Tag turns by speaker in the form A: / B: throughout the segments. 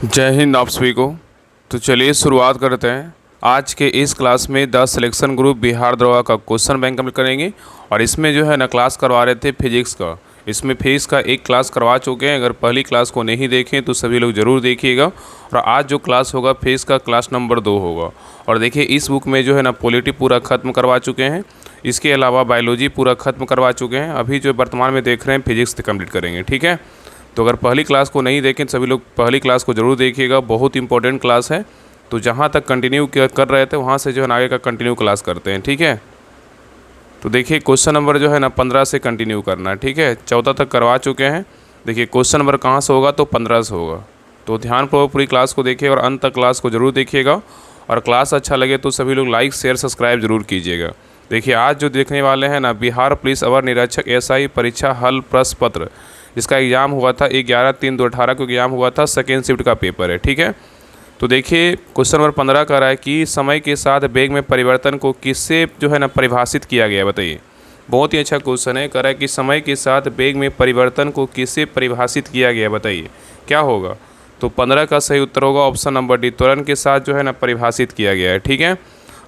A: जय हिंद आप सभी को। तो चलिए शुरुआत करते हैं। आज के इस क्लास में 10 सिलेक्शन ग्रुप बिहार दरोगा का क्वेश्चन बैंक कंप्लीट करेंगे। और इसमें जो है ना क्लास करवा रहे थे फिजिक्स का। इसमें फिजिक्स का एक क्लास करवा चुके हैं। अगर पहली क्लास को नहीं देखें तो सभी लोग ज़रूर देखिएगा। और आज जो क्लास होगा फिजिक्स का क्लास नंबर 2 होगा। और देखिए इस बुक में जो है ना पॉलिटी पूरा ख़त्म करवा चुके हैं। इसके अलावा बायोलॉजी पूरा ख़त्म करवा चुके हैं। अभी जो वर्तमान में देख रहे हैं फिजिक्स कंप्लीट करेंगे, ठीक है। तो अगर पहली क्लास को नहीं देखें सभी लोग पहली क्लास को ज़रूर देखिएगा, बहुत इंपॉर्टेंट क्लास है। तो जहाँ तक कंटिन्यू कर रहे थे वहाँ से जो है ना आगे का कंटिन्यू क्लास करते हैं, ठीक है। तो देखिए क्वेश्चन नंबर जो है ना 15 से कंटिन्यू करना है, ठीक है। 14 तक करवा चुके हैं। देखिए क्वेश्चन नंबर कहाँ से होगा तो 15 से होगा। तो ध्यानपूर्वक पूरी क्लास को देखिए और अंत तक क्लास को ज़रूर देखिएगा। और क्लास अच्छा लगे तो सभी लोग लाइक शेयर सब्सक्राइब जरूर कीजिएगा। देखिए आज जो देखने वाले हैं ना बिहार पुलिस अवर निरीक्षक SI परीक्षा हल प्रश्न पत्र, जिसका एग्ज़ाम हुआ था 11/3/2018 को एग्ज़ाम हुआ था, सेकेंड शिफ्ट का पेपर है, ठीक है। तो देखिए क्वेश्चन नंबर 15 कह रहा है कि समय के साथ वेग में परिवर्तन को किससे जो है ना परिभाषित किया गया है, बताइए। बहुत ही अच्छा क्वेश्चन है। कह रहा है कि समय के साथ वेग में परिवर्तन को किससे परिभाषित किया गया है, बताइए क्या होगा। तो 15 का सही उत्तर होगा ऑप्शन नंबर डी, त्वरण के साथ जो है ना परिभाषित किया गया है, ठीक है।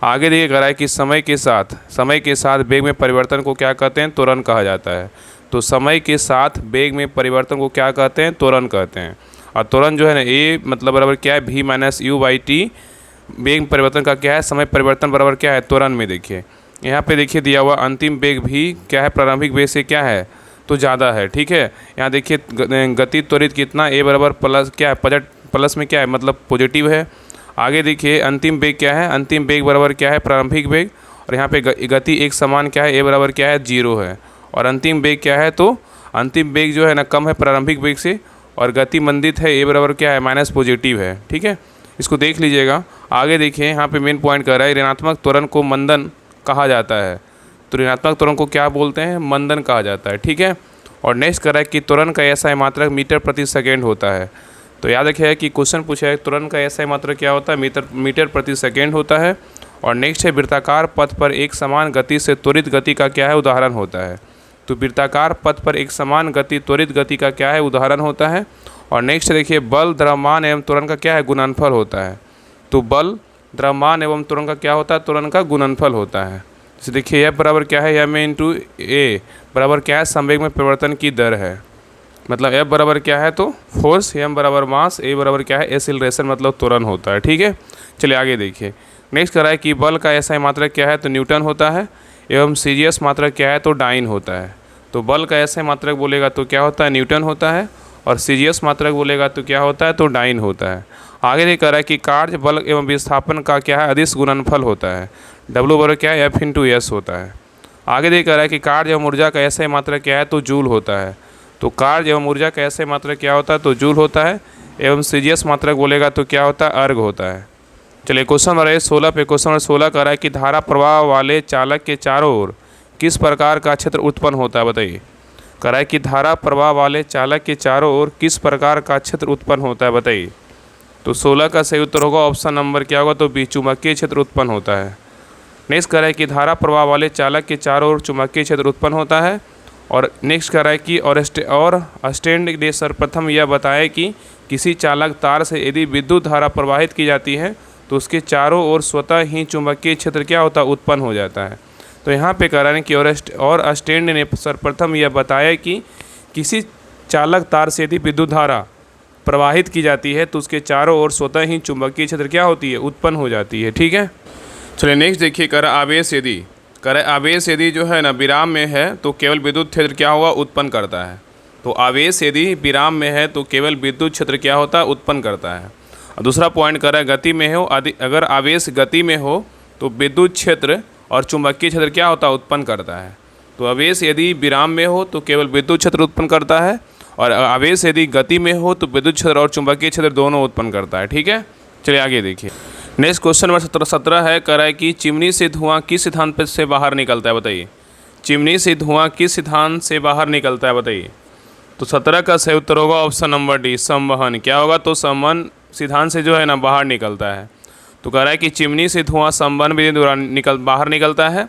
A: आगे देखिए कह रहा है कि समय के साथ वेग में परिवर्तन को क्या कहते हैं, त्वरण कहा जाता है। तो समय के साथ वेग में परिवर्तन को क्या कहते हैं, त्वरण कहते हैं। और त्वरण जो है ना ए मतलब बराबर क्या है v-u/t। वेग परिवर्तन का क्या है, समय परिवर्तन बराबर क्या है त्वरण में। देखिए यहाँ पे देखिए दिया हुआ अंतिम वेग भी क्या है, प्रारंभिक वेग से क्या है तो ज़्यादा है, ठीक है। यहाँ देखिए गति त्वरित कितना a बराबर प्लस क्या है प्लस में क्या है मतलब पॉजिटिव है। आगे देखिए अंतिम वेग क्या है, अंतिम वेग बराबर क्या है प्रारंभिक वेग। और यहाँ पे गति एक समान क्या है a बराबर क्या है 0 है। और अंतिम वेग क्या है तो अंतिम वेग जो है ना कम है प्रारंभिक वेग से। और गति मंदित है a बराबर क्या है माइनस पॉजिटिव है, ठीक है। इसको देख लीजिएगा। आगे देखिए यहाँ पे मेन पॉइंट कर रहा है ऋणात्मक त्वरण को मंदन कहा जाता है। तो ऋणात्मक त्वरण को क्या बोलते हैं, मंदन कहा जाता है, ठीक है। और नेक्स्ट कर रहा है कि त्वरण का SI मात्रक मीटर प्रति सेकेंड होता है। तो याद रखिएगा कि क्वेश्चन पूछा है त्वरण का SI मात्रक क्या होता है, मीटर प्रति सेकेंड होता है। और नेक्स्ट है वृत्ताकार पथ पर एक समान गति से त्वरित गति का क्या है उदाहरण होता है। तो वृत्ताकार पथ पर एक समान गति त्वरित गति का क्या है उदाहरण होता है। और नेक्स्ट देखिए बल द्रव्यमान एवं त्वरण का क्या है गुणनफल होता है। तो बल द्रव्यमान एवं त्वरण का क्या होता है, त्वरण का गुणनफल होता है। जैसे देखिए F बराबर क्या है m/a बराबर क्या है संवेग में परिवर्तन की दर है। मतलब F बराबर क्या है तो फोर्स, m बराबर मास, a बराबर क्या है एक्सीलरेशन मतलब त्वरण होता है, ठीक है। चलिए आगे देखिए नेक्स्ट कर रहा है कि बल का SI मात्रक क्या है तो न्यूटन होता है। एवं CGS मात्रक क्या है तो डाइन होता है। तो बल का SI मात्रक बोलेगा तो क्या होता है न्यूटन होता है। और CGS मात्रक बोलेगा तो क्या होता है तो डाइन होता है। आगे ये कह रहा है कि कार्य बल एवं विस्थापन का क्या है अदिश गुणनफल होता है। W बराबर क्या है F/s होता है। आगे ये कह रहा है कि कार्य एवं ऊर्जा का SI मात्रक क्या है तो जूल होता है। तो कार्य एवं ऊर्जा का SI मात्रक क्या होता है तो जूल होता है। एवं CGS मात्रक बोलेगा तो क्या होता है अर्ग होता है। चलिए क्वेश्चन नंबर 16 पे क्वेश्चन नंबर 16 कह रहा है कि धारा प्रवाह वाले चालक के चारों ओर किस प्रकार का क्षेत्र उत्पन्न होता है, बताइए। कह रहा है कि धारा प्रवाह वाले चालक के चारों ओर किस प्रकार का क्षेत्र उत्पन्न होता है, बताइए। तो 16 का सही उत्तर होगा ऑप्शन नंबर क्या होगा तो बी, चुंबकीय क्षेत्र उत्पन्न होता है। नेक्स्ट कह रहा है कि धारा प्रवाह वाले चालक के चारों ओर चुंबकीय क्षेत्र उत्पन्न होता है। और नेक्स्ट कह रहा है कि और स्टैंड ने सर्वप्रथम यह बताया कि किसी चालक तार से यदि विद्युत धारा प्रवाहित की जाती है तो उसके चारों ओर स्वतः ही चुंबकीय क्षेत्र क्या होता है उत्पन्न हो जाता है। तो यहाँ पे कह रहा है कि और स्टैंड ने सर्वप्रथम यह बताया कि किसी चालक तार से यदि विद्युत धारा प्रवाहित की जाती है तो उसके चारों ओर स्वतः ही चुंबकीय क्षेत्र क्या होती है उत्पन्न हो जाती है, ठीक है। चलिए नेक्स्ट देखिए कह रहा आवेश यदि जो है ना विराम में है तो केवल विद्युत क्षेत्र क्या होगा उत्पन्न करता है। तो आवेश यदि विराम में है तो केवल विद्युत क्षेत्र क्या होता है उत्पन्न करता है। और दूसरा पॉइंट कर रहा है गति में हो अगर आवेश गति में हो तो विद्युत क्षेत्र और चुंबकीय क्षेत्र क्या होता है उत्पन्न करता है। तो आवेश यदि विराम में हो तो केवल विद्युत क्षेत्र उत्पन्न करता है। और आवेश यदि गति में हो तो विद्युत क्षेत्र और चुंबकीय क्षेत्र दोनों उत्पन्न करता है, ठीक है। चलिए आगे देखिए नेक्स्ट क्वेश्चन नंबर 17 है। कह रहा है कि चिमनी से धुआं किस सिद्धांत से बाहर निकलता है, बताइए। चिमनी से धुआं किस सिद्धांत से बाहर निकलता है, बताइए। तो 17 का सही उत्तर होगा ऑप्शन नंबर डी, संवहन। क्या होगा तो संवहन सिद्धांत से जो है ना बाहर निकलता है। तो कह रहा है कि चिमनी से धुआं संवहन विधि द्वारा बाहर निकलता है।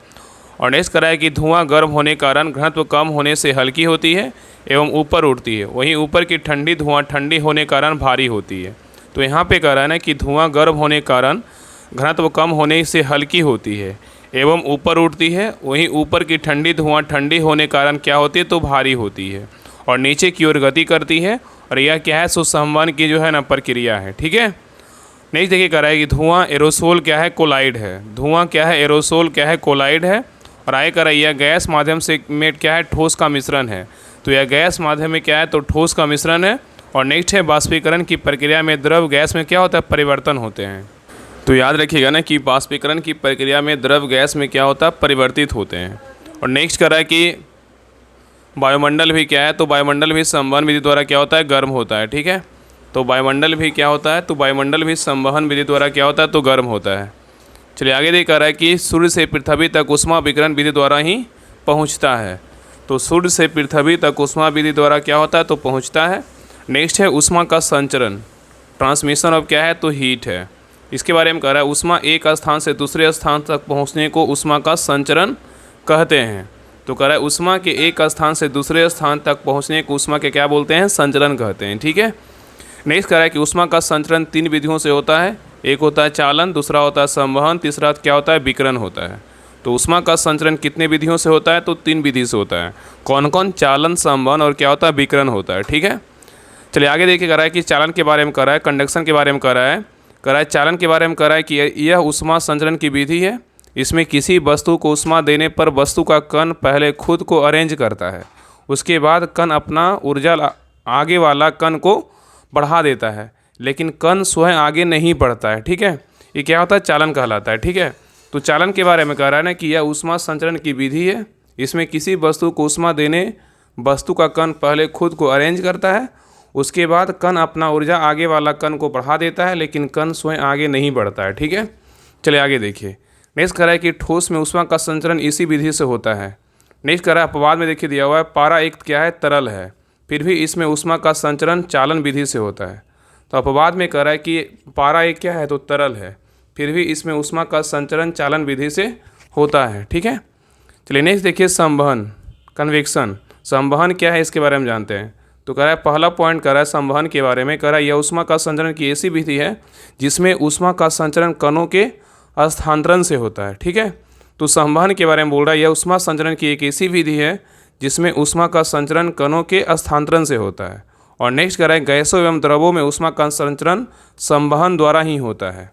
A: और नेक्स्ट कह रहा है कि धुआं गर्म होने के कारण घनत्व कम होने से हल्की होती है एवं ऊपर उड़ती है, वहीं ऊपर की ठंडी धुआं ठंडी होने के कारण भारी होती है। तो यहाँ पे कह रहा है ना कि धुआं गर्म होने के कारण घनत्व कम होने से हल्की होती है एवं ऊपर उठती है, वहीं ऊपर की ठंडी धुआं ठंडी होने के कारण क्या होती है तो भारी होती है और नीचे की ओर गति करती है। और यह क्या है सुसंवहन की जो है ना प्रक्रिया है। ठीक है, नेक्स्ट देखिए कह रहा है कि धुआं एरोसोल क्या है कोलाइड है। धुआं क्या है एरोसोल क्या है कोलाइड है। और आगे कह रहा है यह गैस माध्यम से में क्या है ठोस का मिश्रण है। तो यह गैस माध्यम में क्या है तो ठोस का मिश्रण है। और नेक्स्ट है बाष्पीकरण की प्रक्रिया में द्रव गैस में क्या होता है परिवर्तन होते हैं। तो याद रखिएगा ना कि बाष्पीकरण की प्रक्रिया में द्रव गैस में क्या होता है परिवर्तित होते हैं। और नेक्स्ट कह रहा है कि वायुमंडल भी क्या है तो वायुमंडल भी संवहन विधि द्वारा क्या होता है गर्म होता है। ठीक है, तो वायुमंडल भी क्या होता है तो वायुमंडल भी संवहन विधि द्वारा क्या होता है तो गर्म होता है। चलिए आगे देख रहा है कि सूर्य से पृथ्वी तक उष्मा विकिरण विधि द्वारा ही पहुंचता है। तो सूर्य से पृथ्वी तक उष्मा विधि द्वारा क्या होता है तो पहुंचता है। नेक्स्ट है उष्मा का संचरण, ट्रांसमिशन ऑफ क्या है तो हीट है। इसके बारे में कह रहा है उष्मा एक स्थान से दूसरे स्थान तक पहुंचने को उष्मा का संचरण कहते हैं। तो कह रहा है उष्मा के एक स्थान से दूसरे स्थान तक पहुंचने को उष्मा के क्या बोलते हैं संचरण कहते हैं। ठीक है, नेक्स्ट कह रहा है कि उष्मा का संचरण 3 विधियों से होता है। एक होता है चालन, दूसरा होता है संवहन, तीसरा क्या होता है विकिरण होता है। तो उष्मा का संचरण कितने विधियों से होता है तो 3 विधि से होता है। कौन कौन? चालन, संवहन और क्या होता है विकिरण होता है। ठीक है, चलिए आगे देखिए कह रहा है कि चालन के बारे में कह रहा है, कंडक्शन के बारे में कह रहा है चालन के बारे में कह रहा है कि यह उष्मा संचरण की विधि है। इसमें किसी वस्तु को उष्मा देने पर वस्तु का कण पहले खुद को अरेंज करता है, उसके बाद कण अपना ऊर्जा आगे वाला कण को बढ़ा देता है, लेकिन कण स्वयं आगे नहीं बढ़ता है। ठीक है, ये क्या होता है चालन कहलाता है। ठीक है, तो चालन के बारे में कह रहा है ना कि यह उष्मा संचरण की विधि है। इसमें किसी वस्तु को उष्मा देने वस्तु का कण पहले खुद को अरेंज करता है, उसके बाद कण अपना ऊर्जा आगे वाला कण को बढ़ा देता है, लेकिन कण स्वयं आगे नहीं बढ़ता है। ठीक है, चलिए आगे देखिए। नेक्स्ट कह रहा है कि ठोस में उष्मा का संचरण इसी विधि से होता है। नेक्स्ट कह रहा है अपवाद में देखिए दिया हुआ है पारा एक क्या है तरल है, फिर भी इसमें उष्मा का संचरण चालन विधि से होता है। तो अपवाद में कह रहा है कि पारा एक क्या है तो तरल है, फिर भी इसमें उष्मा का संचरण चालन विधि से होता है। ठीक है, चलिए नेक्स्ट देखिए संवहन, कन्वेक्शन। संवहन क्या है इसके बारे में जानते हैं। तो कह रहा है पहला पॉइंट कह रहा है संवहन के बारे में, कह रहा है यह उष्मा का संचरण की ऐसी विधि है जिसमें उष्मा का संचरण कणों के स्थानांतरण से होता है। ठीक है, तो संवहन के बारे में बोल रहा है यह उष्मा संचरण की एक ऐसी विधि है जिसमें उष्मा का संचरण कणों के स्थानांतरण से होता है। और नेक्स्ट कह रहा है गैसों एवं द्रवों में उष्मा का संचरण संवहन द्वारा ही होता है।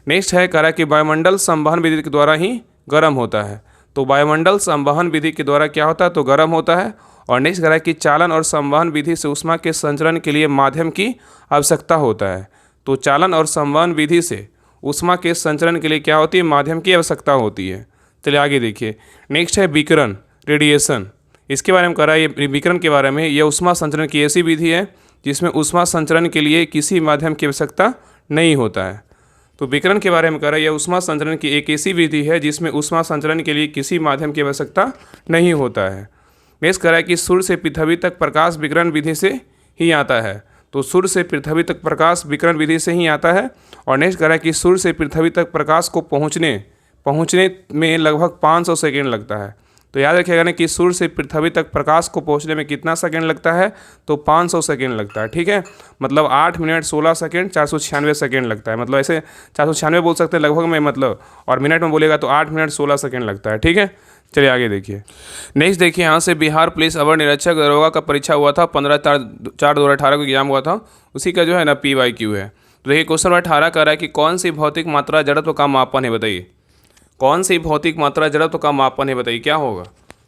A: नेक्स्ट है कह रहा है कि वायुमंडल संवहन विधि के द्वारा ही गर्म होता है। तो वायुमंडल संवहन विधि के द्वारा क्या होता है तो गर्म होता है। और नेक्स्ट कह रहा है कि चालन और संवहन विधि से उष्मा के संचरण के लिए माध्यम की आवश्यकता होता है। तो चालन और संवहन विधि से उष्मा के संचरण के लिए क्या होती है माध्यम की आवश्यकता होती है। चलिए आगे देखिए। नेक्स्ट है विकिरण, रेडिएशन। इसके बारे में कह रहा है ये विकिरण के बारे में, यह उष्मा संचरण की ऐसी विधि है जिसमें उष्मा संचरण के लिए किसी माध्यम की आवश्यकता नहीं होता है। तो विकिरण के बारे में कह रहा है यह उष्मा संचरण की एक ऐसी विधि है जिसमें उष्मा संचरण के लिए किसी माध्यम की आवश्यकता नहीं होता है। नेक्स्ट कह रहा है कि सूर्य से पृथ्वी तक प्रकाश विकिरण विधि से ही आता है। तो सूर्य से पृथ्वी तक प्रकाश विकिरण विधि से ही आता है। और नेक्स्ट कह रहा है कि सूर्य से पृथ्वी तक प्रकाश को पहुँचने में लगभग 500 सेकेंड लगता है। तो याद रखिएगा ना कि सूर्य से पृथ्वी तक प्रकाश को पहुंचने में कितना सेकंड लगता है तो 500 सेकंड लगता है। ठीक है, मतलब 8 मिनट 16 सेकंड 496 सेकंड लगता है। मतलब ऐसे 496 बोल सकते हैं लगभग में, मतलब और मिनट में बोलेगा तो 8 मिनट 16 सेकंड लगता है। ठीक है, चलिए आगे देखिए। नेक्स्ट देखिए, यहाँ से बिहार पुलिस अवर निरीक्षक दरोगा का परीक्षा हुआ था 15/4/2018 को एग्जाम हुआ था, उसी का जो है ना PYQ है। तो देखिए क्वेश्चन नंबर 18 कह रहा है कि कौन सी भौतिक मात्रा जड़त्व का मापन है, बताइए कौन सी भौतिक मात्रा जड़त्व का मापन है, बताइए क्या होगा।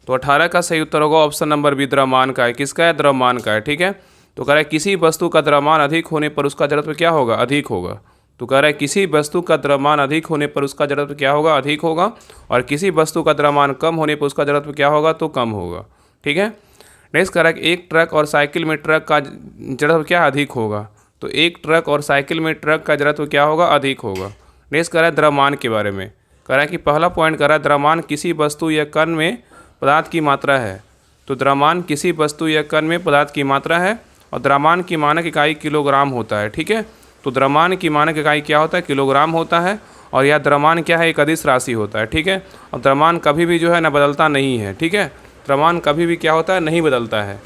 A: तो 18 का सही उत्तर होगा ऑप्शन नंबर बी, द्रव्यमान का है। किसका है? द्रव्यमान का है। ठीक है, तो कह रहा है किसी वस्तु का द्रव्यमान अधिक होने पर उसका जड़त्व क्या होगा? अधिक होगा। तो कह रहा है किसी वस्तु का द्रव्यमान अधिक होने पर उसका जड़त्व क्या होगा? अधिक होगा। और किसी वस्तु का द्रव्यमान कम होने पर उसका जड़त्व क्या होगा? तो कम होगा। ठीक है, नेक्स्ट कह रहा है कि एक ट्रक और साइकिल में ट्रक का जड़त्व क्या अधिक होगा? तो एक ट्रक और साइकिल में ट्रक का जड़त्व क्या होगा? अधिक होगा। नेक्स्ट कह रहा है द्रव्यमान के बारे में, कह रहा है कि पहला पॉइंट कह रहा है द्रव्यमान किसी वस्तु या कण में पदार्थ की मात्रा है। तो द्रव्यमान किसी वस्तु या कण में पदार्थ की मात्रा है और द्रव्यमान की मानक इकाई किलोग्राम होता है। ठीक है, तो द्रव्यमान की मानक इकाई क्या होता है? किलोग्राम होता है। और यह द्रव्यमान क्या है? एक अदिश राशि होता है। ठीक है, और द्रव्यमान कभी भी जो है ना बदलता नहीं है। ठीक है, द्रव्यमान कभी भी क्या होता है? नहीं बदलता है।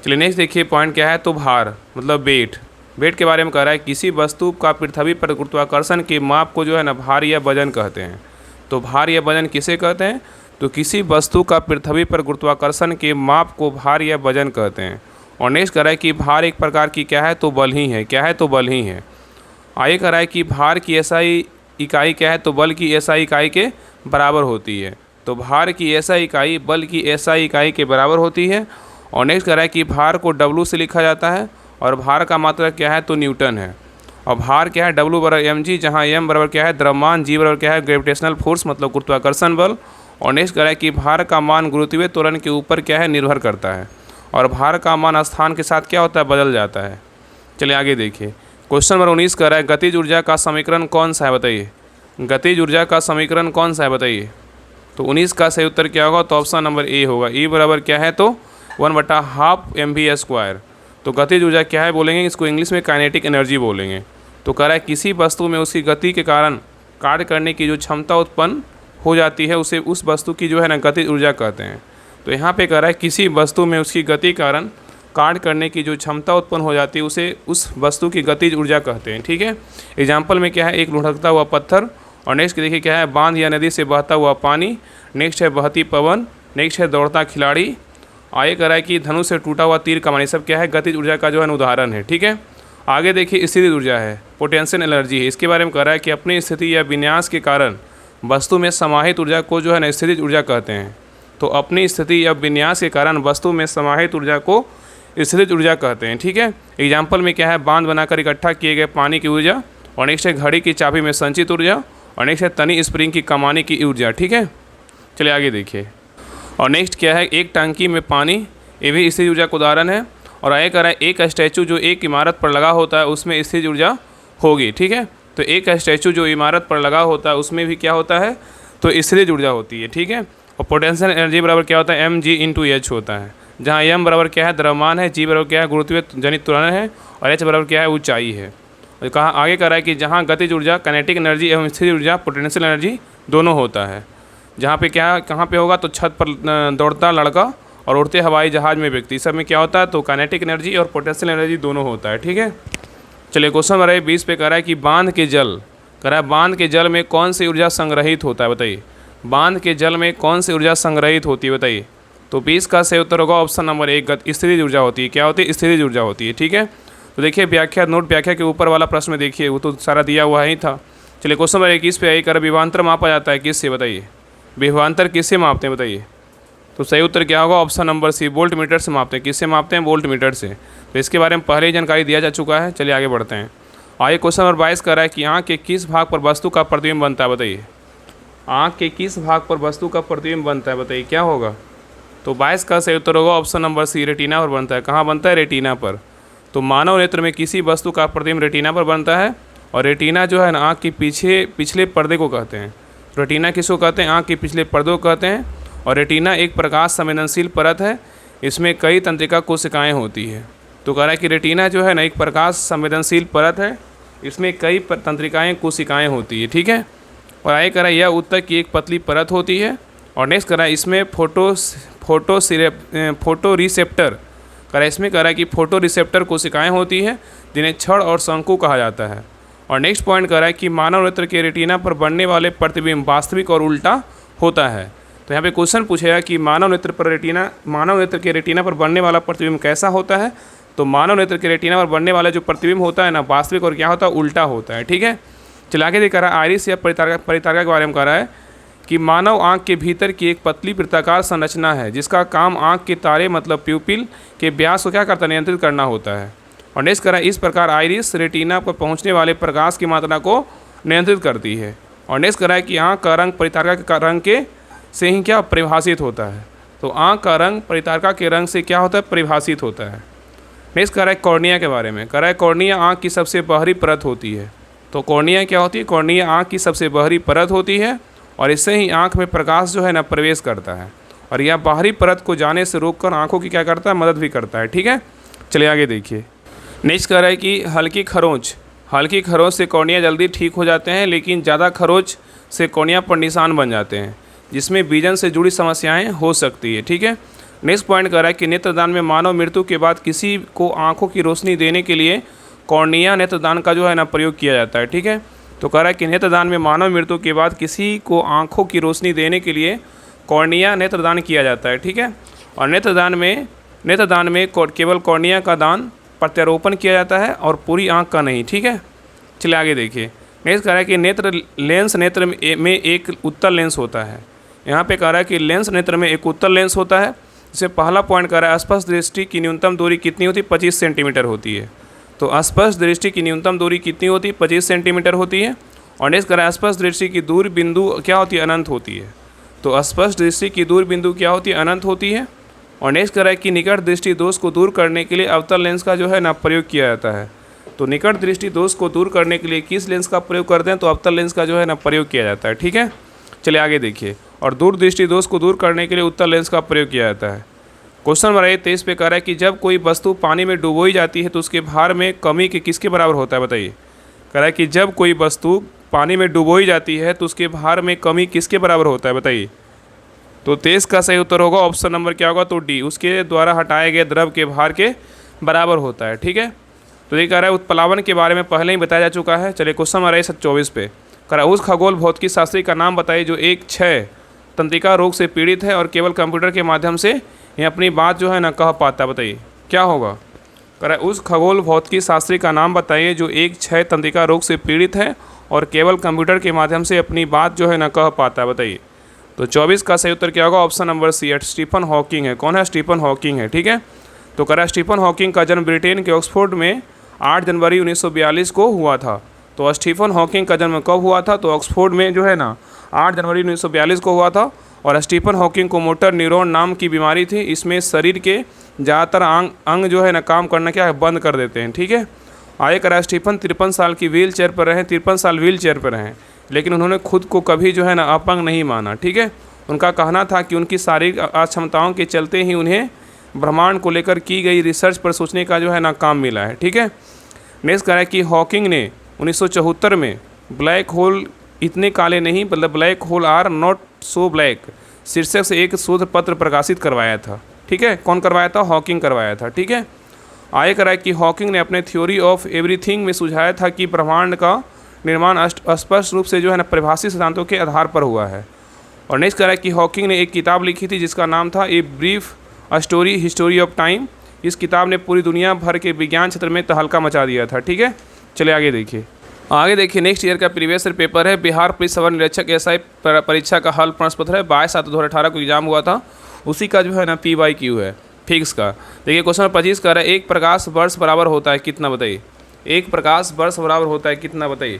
A: चलिए नेक्स्ट देखिए पॉइंट क्या है, तो भार मतलब वेट। वेट के बारे में कह रहा है किसी वस्तु का पृथ्वी पर गुरुत्वाकर्षण के माप को जो है ना भार या वजन कहते हैं। तो भार या वजन किसे कहते हैं? तो किसी वस्तु का पृथ्वी पर गुरुत्वाकर्षण के माप को भार या वजन कहते हैं। और नेक्स्ट कह रहा है कि भार एक प्रकार की क्या है? तो बल ही है। क्या है? तो बल ही है। आगे कह रहा है कि भार की एसआई इकाई क्या है? तो बल की एसआई इकाई के बराबर होती है। तो भार की एसआई इकाई बल की एसआई इकाई के बराबर होती है। और नेक्स्ट कह रहा है कि भार को W से लिखा जाता है और भार का मात्रक क्या है? तो न्यूटन है। और भार क्या है? W बराबर mg, जहाँ m बराबर क्या है? द्रव्यमान, g बराबर क्या है? ग्रेविटेशनल फोर्स मतलब गुरुत्वाकर्षण बल। और नेक्स्ट कह रहा है कि भार का मान गुरुत्वीय त्वरण के ऊपर क्या है? निर्भर करता है। और भार का मान स्थान के साथ क्या होता है? बदल जाता है। चलिए आगे देखिए, क्वेश्चन नंबर 19 कह रहा है गतिज ऊर्जा का समीकरण कौन सा है? बताइए, गतिज ऊर्जा का समीकरण कौन सा है? बताइए। तो 19 का सही उत्तर क्या होगा? तो ऑप्शन नंबर ए होगा। E बराबर क्या है? तो 1/2 mv²। तो गतिज ऊर्जा क्या है बोलेंगे? इसको इंग्लिश में काइनेटिक एनर्जी बोलेंगे। तो कह रहा है किसी वस्तु में उसकी गति के कारण कार्य करने की जो क्षमता उत्पन्न हो जाती है उसे उस वस्तु की जो है ना गतिज ऊर्जा कहते हैं। तो यहाँ पे कह रहा है किसी वस्तु में उसकी गति के कारण कार्य करने की जो क्षमता उत्पन्न हो जाती है उसे उस वस्तु की गतिज ऊर्जा कहते हैं। ठीक है। एग्जाम्पल में क्या है? एक लुढ़कता हुआ पत्थर। और नेक्स्ट देखिए क्या है? बांध या नदी से बहता हुआ पानी। नेक्स्ट है बहती पवन। नेक्स्ट है दौड़ता खिलाड़ी। आगे कह रहा है कि धनुष से टूटा हुआ तीर कमान। ये सब क्या है? गतिज ऊर्जा का जो है उदाहरण है। ठीक है। आगे देखिए स्थितिज ऊर्जा है, पोटेंशियल एनर्जी है। इसके बारे में कह रहा है कि अपनी स्थिति या विन्यास के कारण वस्तु में समाहित ऊर्जा को जो है ना स्थितिज ऊर्जा कहते हैं। तो अपनी स्थिति या विन्यास के कारण वस्तु में समाहित ऊर्जा को स्थितिज ऊर्जा कहते हैं। ठीक है। एग्जाम्पल में क्या है? बांध बनाकर इकट्ठा किए गए पानी की ऊर्जा। और नेक्स्ट है घड़ी की चाबी में संचित ऊर्जा। और नेक्स्ट है तनी स्प्रिंग की कमानी की ऊर्जा। ठीक है। चलिए आगे देखिए। और नेक्स्ट क्या है? एक टंकी में पानी, ये भी स्थितिज ऊर्जा का उदाहरण है। और आगे कह रहा है एक स्टैचू जो एक इमारत पर लगा होता है उसमें स्थितिज ऊर्जा होगी। ठीक है। तो एक स्टैचू जो इमारत पर लगा होता है उसमें भी क्या होता है? तो स्थितिज ऊर्जा होती है। ठीक है। और पोटेंशियल एनर्जी बराबर क्या होता है? mg/h होता है, जहाँ m बराबर क्या है? द्रव्यमान है, g बराबर क्या है? गुरुत्वीय जनित त्वरण है, और h बराबर क्या है? ऊंचाई है। और कहा आगे कह रहा है कि जहाँ गतिज ऊर्जा, काइनेटिक एनर्जी एवं स्थितिज ऊर्जा, पोटेंशियल एनर्जी दोनों होता है। जहाँ पे क्या कहाँ पे होगा? तो छत पर दौड़ता लड़का और उड़ते हवाई जहाज में व्यक्ति, सब में क्या होता है? तो काइनेटिक एनर्जी और पोटेंशियल एनर्जी दोनों होता है। ठीक है। चलिए क्वेश्चन नंबर 20 पे कह रहा है कि बांध के जल, कह रहा है बांध के जल में कौन सी ऊर्जा संग्रहित होता है? बताइए, बांध के जल में कौन सी ऊर्जा संग्रहित होती है? बताइए। तो 20 का सही उत्तर होगा ऑप्शन नंबर 1, स्थितिज ऊर्जा होती है। क्या होती है? स्थितिज ऊर्जा होती है। ठीक है। तो देखिए व्याख्या नोट, व्याख्या के ऊपर वाला प्रश्न में देखिए, वो तो सारा दिया हुआ ही था। चलिए क्वेश्चन नंबर 21 पे आई कर विभवांतर मापा जाता है किससे? बताइए, विभवांतर किससे मापते हैं? बताइए। तो सही उत्तर क्या होगा? Option number C, voltmeter से मापते हैं। किससे मापते हैं? वोल्ट मीटर से। तो इसके बारे में पहले ही जानकारी दिया जा चुका है। चलिए आगे बढ़ते हैं। आगे क्वेश्चन नंबर 22 कर रहा है कि आँख के किस भाग पर वस्तु का प्रतिबिंब बनता है? बताइए, आँख के किस भाग पर वस्तु का प्रतिबिंब बनता है? बताइए क्या होगा? तो 22 का सही उत्तर होगा ऑप्शन नंबर सी, रेटिना पर बनता है। कहाँ बनता है? रेटिना पर। तो मानव नेत्र में किसी वस्तु का प्रतिबिंब रेटिना पर बनता है। और रेटिना जो है ना आँख के पिछले पर्दे को कहते हैं। रेटिना किसको कहते हैं? आँख के पिछले पर्दे को कहते हैं। और रेटिना एक प्रकाश संवेदनशील परत है, इसमें कई तंत्रिका कोशिकाएं होती है। तो कह रहा है कि रेटिना जो है ना एक प्रकाश संवेदनशील परत है, इसमें कई तंत्रिकाएं कोशिकाएं होती है। ठीक है। और आगे कह रहा है यह ऊतक की एक पतली परत होती है। और नेक्स्ट कह रहा है इसमें फोटो रिसेप्टर, कह रहा है इसमें कह रहा है कि फोटो रिसेप्टर कोशिकाएँ होती है जिन्हें छड़ और शंकु कहा जाता है। और नेक्स्ट पॉइंट कह रहा है कि मानव नेत्र के रेटिना पर बनने वाले प्रतिबिंब वास्तविक और उल्टा होता है। तो यहाँ पे क्वेश्चन पूछेगा कि मानव नेत्र के रेटिना पर बनने वाला प्रतिबिंब कैसा होता है? तो मानव नेत्र के रेटिना पर बनने वाला जो प्रतिबिंब होता है ना, वास्तविक और क्या होता है? उल्टा होता है। ठीक है। चला के कह रहा है आइरिस या परितारका के बारे में कह रहा है कि मानव आँख के भीतर की एक पतली वृत्ताकार संरचना है जिसका काम आँख के तारे मतलब प्यूपिल के व्यास को क्या करता है? नियंत्रित करना होता है। और नेक्स्ट कह रहा है इस प्रकार आइरिस रेटिना पर पहुँचने वाले प्रकाश की मात्रा को नियंत्रित करती है। और नेक्स्ट कह रहा है कि आँख का रंग परितारका के रंग के से ही क्या परिभाषित होता है? तो आँख का रंग परितारका के रंग से क्या होता है? परिभाषित होता है। नेक्स्ट कह रहा है कॉर्निया के बारे में, कह रहा है कॉर्निया आँख की सबसे बाहरी परत होती है। तो कॉर्निया क्या होती है? कॉर्निया आँख की सबसे बाहरी परत होती है और इससे ही आँख में प्रकाश जो है ना प्रवेश करता है। और यह बाहरी परत को जाने से रोककर आँखों की क्या करता है? मदद भी करता है। ठीक है। चलिए आगे देखिए। नेक्स्ट कह रहा है कि हल्की खरोंच से कॉर्निया जल्दी ठीक हो जाते हैं, लेकिन ज़्यादा खरोंच से कॉर्निया पर निशान बन जाते हैं जिसमें विजन से जुड़ी समस्याएं हो सकती है। ठीक है। नेक्स्ट पॉइंट कह रहा है कि नेत्रदान में मानव मृत्यु के बाद किसी को आंखों की रोशनी देने के लिए कॉर्निया नेत्रदान का जो है ना प्रयोग किया जाता है। ठीक है, तो कह रहा है कि नेत्रदान में मानव मृत्यु के बाद किसी को आँखों की रोशनी देने के लिए कॉर्निया नेत्रदान किया जाता है। ठीक है, और नेत्रदान में केवल कॉर्निया का दान प्रत्यारोपण किया जाता है और पूरी आँख का नहीं। ठीक है, चलिए आगे देखिए। नेक्स्ट कह रहा है कि नेत्र में एक उत्तल लेंस होता है। यहाँ पे कह रहा है कि लेंस नेत्र में एक उत्तल लेंस होता है। जैसे पहला पॉइंट कह रहा है स्पष्ट दृष्टि की न्यूनतम दूरी कितनी होती है, 25 सेंटीमीटर होती है। तो स्पष्ट दृष्टि की न्यूनतम दूरी कितनी होती है, 25 सेंटीमीटर होती है। और नेक्स्ट कह रहा है स्पष्ट दृष्टि की दूर बिंदु क्या होती है, अनंत होती है। तो स्पष्ट दृष्टि की दूर बिंदु क्या होती है, अनंत होती है। और नेक्स्ट कह रहा है कि निकट दृष्टि दोष को दूर करने के लिए अवतल लेंस का जो है ना प्रयोग किया जाता है। तो निकट दृष्टि दोष को दूर करने के लिए किस लेंस का प्रयोग करते हैं, तो अवतल लेंस का जो है ना प्रयोग किया जाता है। ठीक है, चलिए आगे देखिए। और दूर दृष्टि दोष को दूर करने के लिए उत्तल लेंस का प्रयोग किया जाता है। क्वेश्चन नंबर 23 पे कह रहा है कि जब कोई वस्तु पानी में डुबोई जाती है तो उसके भार में कमी के किसके बराबर होता है, बताइए। कह रहा है कि जब कोई वस्तु पानी में डुबोई जाती है तो उसके भार में कमी किसके बराबर होता है, बताइए। तो 23 का सही उत्तर होगा ऑप्शन नंबर क्या होगा, तो डी, उसके द्वारा हटाए गए द्रव के भार के बराबर होता है। ठीक है, तो ये कह रहा है उत्प्लावन के बारे में पहले ही बताया जा चुका है। चलिए क्वेश्चन नंबर 24 पे कह रहा है उस खगोल भौतिकी शास्त्री का नाम बताइए जो एक क्षय तंत्रिका रोग से पीड़ित है और केवल कंप्यूटर के माध्यम से ये अपनी बात जो है ना कह पाता है, बताइए क्या होगा। कह रहा है उस खगोल भौतिकी शास्त्री का नाम बताइए जो एक क्षय तंत्रिका रोग से पीड़ित है और केवल कंप्यूटर के माध्यम से अपनी बात जो है ना कह पाता है, बताइए। तो 24 का सही उत्तर क्या होगा, option number C, Stephen Hawking है। कौन है, स्टीफन हॉकिंग है। ठीक है, तो कह रहा है स्टीफन हॉकिंग का जन्म ब्रिटेन के ऑक्सफोर्ड में 8 जनवरी 1942 को हुआ था। तो स्टीफन हॉकिंग का जन्म कब हुआ था, तो ऑक्सफोर्ड में जो है ना 8 जनवरी 1942 को हुआ था। और स्टीफन हॉकिंग को मोटर न्यूरॉन नाम की बीमारी थी। इसमें शरीर के ज़्यादातर अंग जो है ना काम करना क्या है, बंद कर देते हैं। ठीक है, आगे करा स्टीफन 53 साल की व्हील चेयर पर रहे, 53 साल व्हील चेयर पर रहें, लेकिन उन्होंने खुद को कभी जो है ना अपंग नहीं माना। ठीक है, उनका कहना था कि उनकी शारीरिक अक्षमताओं के चलते ही उन्हें ब्रह्मांड को लेकर की गई रिसर्च पर सोचने का जो है ना काम मिला है। ठीक है, नेक्स्ट कह रहा है कि हॉकिंग ने 1974 में ब्लैक होल इतने काले नहीं, मतलब black hole are not so black शीर्षक से एक शोध पत्र प्रकाशित करवाया था। ठीक है, कौन करवाया था, हॉकिंग करवाया था। ठीक है, आगे कह रहा है कि हॉकिंग ने अपने थ्योरी ऑफ एवरीथिंग में सुझाया था कि ब्रह्मांड का निर्माण स्पष्ट रूप से जो है ना परिभाषित सिद्धांतों के आधार पर हुआ है। और नेक्स्ट कह रहा है कि हॉकिंग ने एक किताब लिखी थी जिसका नाम था a brief story history of time. इस किताब ने पूरी दुनिया भर के विज्ञान क्षेत्र में तहलका मचा दिया था। ठीक है, चलिए आगे देखिए। नेक्स्ट ईयर का प्रीवियस ईयर पेपर है बिहार पुलिस सेवा निरीक्षक एसआई परीक्षा का हल प्रश्न पत्र है। 22/7/2018 को एग्जाम हुआ था, उसी का जो है ना PYQ है फिक्स का। देखिए क्वेश्चन नंबर 25 कह रहा है एक प्रकाश वर्ष बराबर होता है कितना, बताइए। एक प्रकाश वर्ष बराबर होता है कितना, बताइए।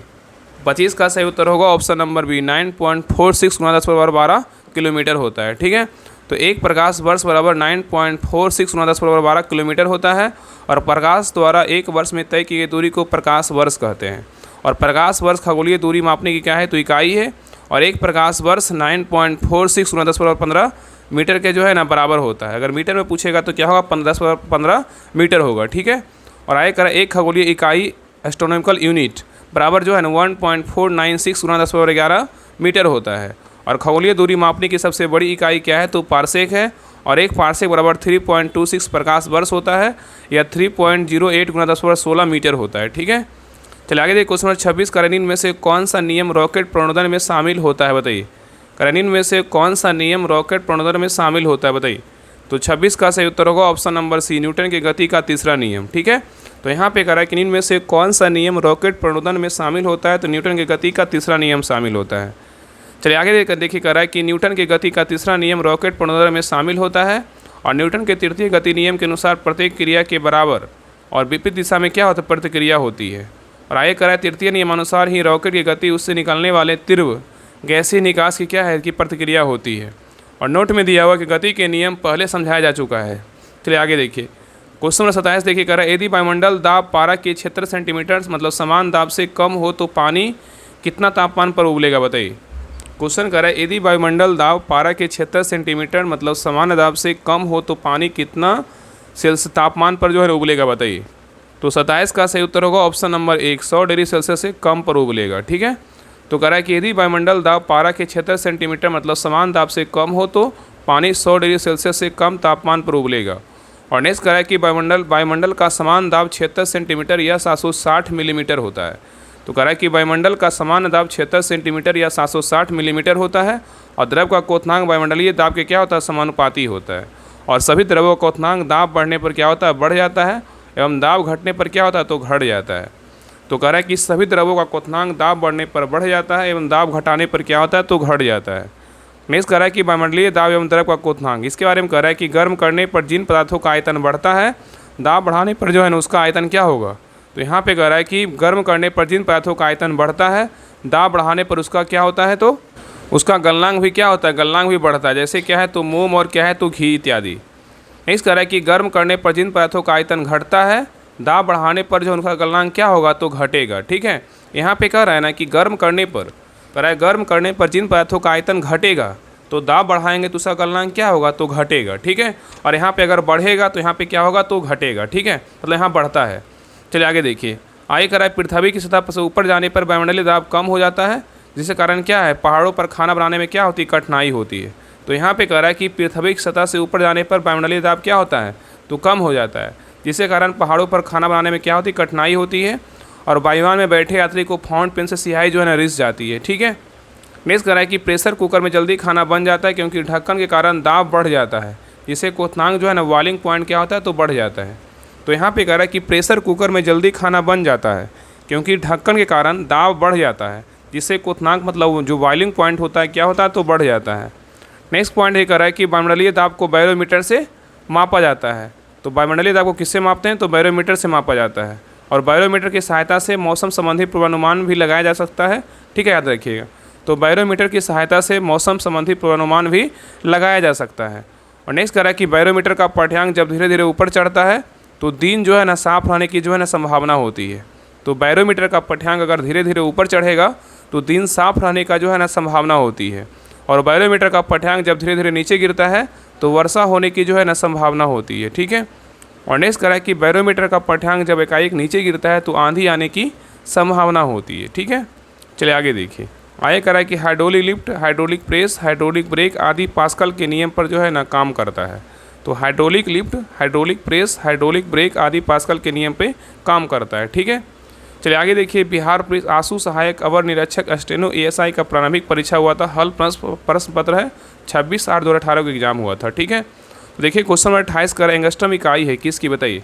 A: 25 का सही उत्तर होगा ऑप्शन नंबर बी, 9.46 × 10⁻12 किलोमीटर होता है। ठीक है, तो एक प्रकाश वर्ष बराबर 9.46 × 10⁻12 किलोमीटर होता है। और प्रकाश द्वारा एक वर्ष में तय की गई दूरी को प्रकाश वर्ष कहते हैं। और प्रकाश वर्ष खगोलीय दूरी मापने की क्या है, तो इकाई है। और एक प्रकाश वर्ष 9.46 × 10⁻15 मीटर के जो है ना बराबर होता है। अगर मीटर में पूछेगा तो क्या होगा, 10⁻15 मीटर होगा। ठीक है, और आगे करा एक खगोलीय इकाई एस्ट्रोनॉमिकल यूनिट बराबर जो है ना 1.496 × 10⁻11 मीटर होता है। और खगोलीय दूरी मापने की सबसे बड़ी इकाई क्या है, तो पारसेक है। और एक पारसेक बराबर 3.26 प्रकाश वर्ष होता है या 3.08 × 10⁻16 मीटर होता है। ठीक है, चलिए आगे देखिए क्वेश्चन नंबर 26 निम्न में से कौन सा नियम रॉकेट प्रणोदन में शामिल होता है, बताइए। निम्न में से कौन सा नियम रॉकेट प्रणोदन में शामिल होता है, बताइए। तो 26 का सही उत्तर होगा ऑप्शन नंबर सी, न्यूटन की गति का तीसरा नियम। ठीक है, तो यहाँ पे कह रहा है कि निम्न में से कौन सा नियम रॉकेट प्रणोदन में शामिल होता है, तो न्यूटन की गति का तीसरा नियम शामिल होता है। चलिए आगे देखिए कह रहा है कि न्यूटन की गति का तीसरा नियम रॉकेट प्रणोदन में शामिल होता है। और न्यूटन के तृतीय गति नियम के अनुसार प्रत्येक क्रिया के बराबर और विपरीत दिशा में क्या होता है, प्रतिक्रिया होती है। और आगे कह रहा है तृतीय नियमानुसार ही रॉकेट की गति उससे निकलने वाले तीव्र गैसीय निकास की क्या है कि प्रतिक्रिया होती है। और नोट में दिया हुआ कि गति के नियम पहले समझाया जा चुका है। चलिए आगे देखिए क्वेश्चन नंबर 27 देखिए कह रहा है यदि वायुमंडल दाब पारा के 76 सेंटीमीटर मतलब समान दाब से कम हो तो पानी कितना तापमान पर उबलेगा, बताइए। क्वेश्चन कह रहा है यदि वायुमंडल दाब पारा के 76 सेंटीमीटर मतलब समान दाब से कम हो तो पानी कितना सेल्सियस तापमान पर जो है उबलेगा, बताइए। तो 27 का सही उत्तर होगा ऑप्शन नंबर 1, 100 डिग्री सेल्सियस से कम पर उबलेगा। ठीक है, तो कह रहा है कि यदि वायुमंडल दाब पारा के 76 सेंटीमीटर मतलब समान दाब से कम हो तो पानी 100 डिग्री सेल्सियस से कम तापमान पर उबलेगा। और नेक्स्ट कह रहा है कि वायुमंडल का समान दाब 76 सेंटीमीटर या 760 मिलीमीटर होता है। तो कह रहा है कि वायुमंडल का समान दाब 76 सेंटीमीटर या 760 मिलीमीटर होता है और द्रव का क्वथनांक वायुमंडलीय दाब के क्या होता है, समानुपाती होता है। और सभी द्रवों का क्वथनांक दाब बढ़ने पर क्या होता है, बढ़ जाता है, एवं दाब घटने पर क्या होता है, तो घट जाता है। तो कह रहा है कि सभी द्रवों का क्वथनांक दाब बढ़ने पर बढ़ जाता है एवं दाब घटाने पर क्या होता है, तो घट जाता है। नेक्स्ट कह रहा है कि वायुमंडलीय दाब एवं द्रव का क्वथनांक, इसके बारे में कह रहा है कि गर्म करने पर जिन पदार्थों का आयतन बढ़ता है, दाब बढ़ाने पर जो है ना उसका आयतन क्या होगा। तो यहाँ पे कह रहा है कि गर्म करने पर जिन पदार्थों का आयतन बढ़ता है, दाब बढ़ाने पर उसका क्या होता है, तो उसका गलनांक भी क्या होता है, गलनांक भी बढ़ता है। जैसे क्या है, तो मोम और क्या है, तो घी इत्यादि। नेक्स्ट कह रहा है कि गर्म करने पर जिन पदार्थों का आयतन घटता है, दाब बढ़ाने पर जो उनका गलनांक क्या होगा, तो घटेगा। ठीक है, यहाँ पे कह रहा है ना कि गर्म करने पर, कह रहा है गर्म करने पर जिन पदार्थों का आयतन घटेगा, तो दाब बढ़ाएंगे तो उसका गलनांक क्या होगा, तो घटेगा। ठीक है, और यहाँ पे अगर बढ़ेगा तो यहाँ पे क्या होगा, तो घटेगा। ठीक है, मतलब यहाँ बढ़ता है। चलिए आगे देखिए। आगे कह रहा है पृथ्वी की सतह से ऊपर जाने पर वायुमंडलीय दाब कम हो जाता है, जिसके कारण क्या है, पहाड़ों पर खाना बनाने में क्या होती है, कठिनाई होती है। तो यहाँ पे कह रहा है कि पृथ्वी की सतह से ऊपर जाने पर वायुमंडलीय दाब क्या होता है, तो कम हो जाता है, जिसके कारण पहाड़ों पर खाना बनाने में क्या होती है, कठिनाई होती है। और वायुयान में बैठे यात्री को फाउंटेन पेन से स्याही जो है ना रिस जाती है। ठीक है, नेक्स्ट कह रहा है कि प्रेशर कुकर में जल्दी खाना बन जाता है क्योंकि ढक्कन के कारण दाब बढ़ जाता है, जिससे क्वथनांक जो है ना बॉइलिंग पॉइंट क्या होता है, तो बढ़ जाता है। तो यहाँ पे कह रहा है कि प्रेशर कुकर में जल्दी खाना बन जाता है क्योंकि ढक्कन के कारण दाब बढ़ जाता है, जिससे क्वथनांक मतलब जो बॉइलिंग पॉइंट होता है क्या होता है, तो बढ़ जाता है। नेक्स्ट पॉइंट ये कह रहा है कि वायुमंडलीय दाब को बैरोमीटर से मापा जाता है। तो वायुमंडलीय दाब को किससे मापते हैं, तो बैरोमीटर से मापा जाता है। और बैरोमीटर की सहायता से मौसम संबंधी पूर्वानुमान भी लगाया जा सकता है। ठीक है, याद रखिएगा। तो बैरोमीटर की सहायता से मौसम संबंधी पूर्वानुमान भी लगाया जा सकता है। और नेक्स्ट कह रहा है कि बैरोमीटर का पाठ्यांक जब धीरे धीरे ऊपर चढ़ता है तो दिन जो है ना साफ रहने की जो है ना संभावना होती है। तो बैरोमीटर का पाठ्यांक अगर धीरे धीरे ऊपर चढ़ेगा तो दिन साफ रहने का जो है ना संभावना होती है। और बैरोमीटर का पाठ्यांक जब धीरे धीरे नीचे गिरता है तो वर्षा होने की जो है ना संभावना होती है। ठीक है, और नेक्स्ट कह रहा है कि बैरोमीटर का पाठ्यांक जब एकाएक नीचे गिरता है तो आंधी आने की संभावना होती है। ठीक है, चलिए आगे देखिए। आगे कह रहा है कि hydraulic lift, hydraulic press, hydraulic brake आदि पास्कल के नियम पर जो है ना काम करता है। तो hydraulic lift, hydraulic press, hydraulic brake आदि पास्कल के नियम पे काम करता है। ठीक है, चलिए आगे देखिए। बिहार पुलिस आशु सहायक अवर निरीक्षक स्टेनो ASI का प्रारंभिक परीक्षा हुआ था। हल प्रश्न पत्र है 26/8/2018 को एग्जाम हुआ था। ठीक है, तो देखिए क्वेश्चन नंबर 28 का एंगस्ट्रम इकाई है किसकी, बताइए।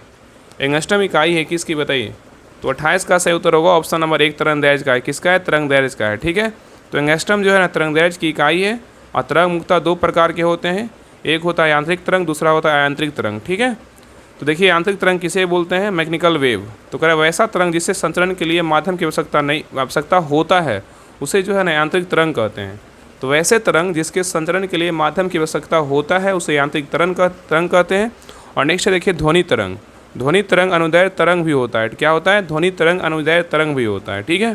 A: एंगस्ट्रम इकाई है किसकी, बताइए। तो 28 का सही उत्तर होगा ऑप्शन नंबर 1 तरंग दैर्ध्य का है। किसका है, तरंग दैर्ध्य का है। ठीक है, तो एंगस्ट्रम जो है ना तरंग दैर्ध्य की इकाई है। और तरंग मुक्ता 2 प्रकार के होते हैं, एक होता है यांत्रिक तरंग, दूसरा होता है आयांत्रिक तरंग। ठीक है, तो देखिए यांत्रिक तरंग किसे बोलते हैं, मैकेनिकल वेव। तो कह रहा है वैसा तरंग जिससे संचरण के लिए माध्यम की आवश्यकता होता है उसे जो है ना यांत्रिक तरंग कहते हैं। तो वैसे तरंग जिसके संचरण के लिए माध्यम की आवश्यकता होता है उसे यांत्रिक तरंग कहते हैं। और नेक्स्ट देखिए ध्वनि तरंग। ध्वनि तरंग अनुदैर्ध्य तरंग भी होता है। क्या होता है, ध्वनि तरंग अनुदैर्ध्य तरंग भी होता है। ठीक है,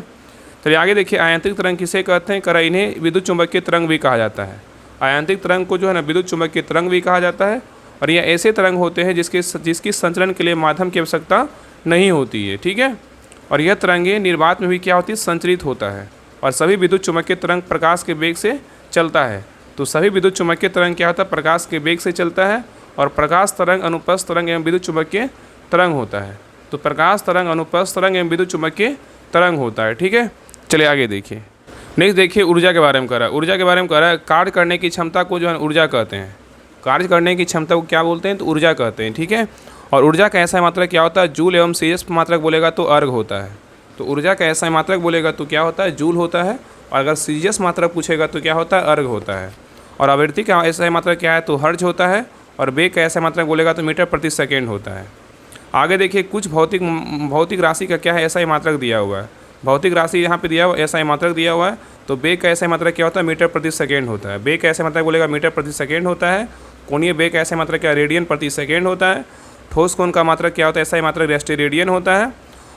A: चलिए आगे देखिए। आयांत्रिक तरंग किसे कहते हैं, करा इन्हें विद्युत चुम्बकीय तरंग भी कहा जाता है। आयांत्रिक तरंग को जो है ना विद्युत चुम्बकीय तरंग भी कहा जाता है। और ये ऐसे तरंग होते हैं जिसकी संचरण के लिए माध्यम की आवश्यकता नहीं होती है। ठीक है, और यह तरंगें निर्वात में भी क्या होती है, संचरित होता है। और सभी विद्युत चुम्बकीय तरंग प्रकाश के वेग से चलता है। तो सभी विद्युत चुम्बकीय तरंग क्या होता है, प्रकाश के वेग से चलता है। और प्रकाश तरंग, अनुप्रस्थ तरंग एवं विद्युत चुम्बकीय तरंग होता है। तो प्रकाश तरंग, अनुप्रस्थ तरंग एवं विद्युत चुम्बकीय तरंग होता है। ठीक है, चलिए आगे देखिए। नेक्स्ट देखिए ऊर्जा के बारे में कह रहा है। ऊर्जा के बारे में कह रहा है कार्य करने की क्षमता को जो है ऊर्जा कहते हैं। कार्य करने की क्षमता को क्या बोलते हैं, तो ऊर्जा कहते हैं। ठीक है, और ऊर्जा का ऐसा मात्रक क्या होता है, जूल एवं सीजीएस मात्रक बोलेगा तो अर्घ होता है। तो ऊर्जा का ऐसा मात्रक बोलेगा तो क्या होता है, जूल होता है। और अगर सीजीएस मात्रक पूछेगा तो क्या होता है, अर्घ होता है। और आवृत्ति का ऐसा मात्रक क्या है, तो हर्ज होता है। और वेग का ऐसा मात्रक बोलेगा तो मीटर प्रति सेकेंड होता है। आगे देखिए कुछ भौतिक राशि का क्या है, ऐसा ही मात्रक दिया हुआ है। भौतिक राशि यहाँ पे दिया हुआ, ऐसा ही मात्रक दिया हुआ है। तो वेग का ऐसा मात्रक क्या होता है, मीटर प्रति सेकेंड होता है। वेग का ऐसा मात्रक बोलेगा मीटर प्रति सेकेंड होता है। कोणीय वेग का ऐसा मात्रक क्या, रेडियन प्रति सेकेंड होता है। ठोस कोण का मात्रक क्या होता है, ऐसा ही मात्रक रेडियन होता है।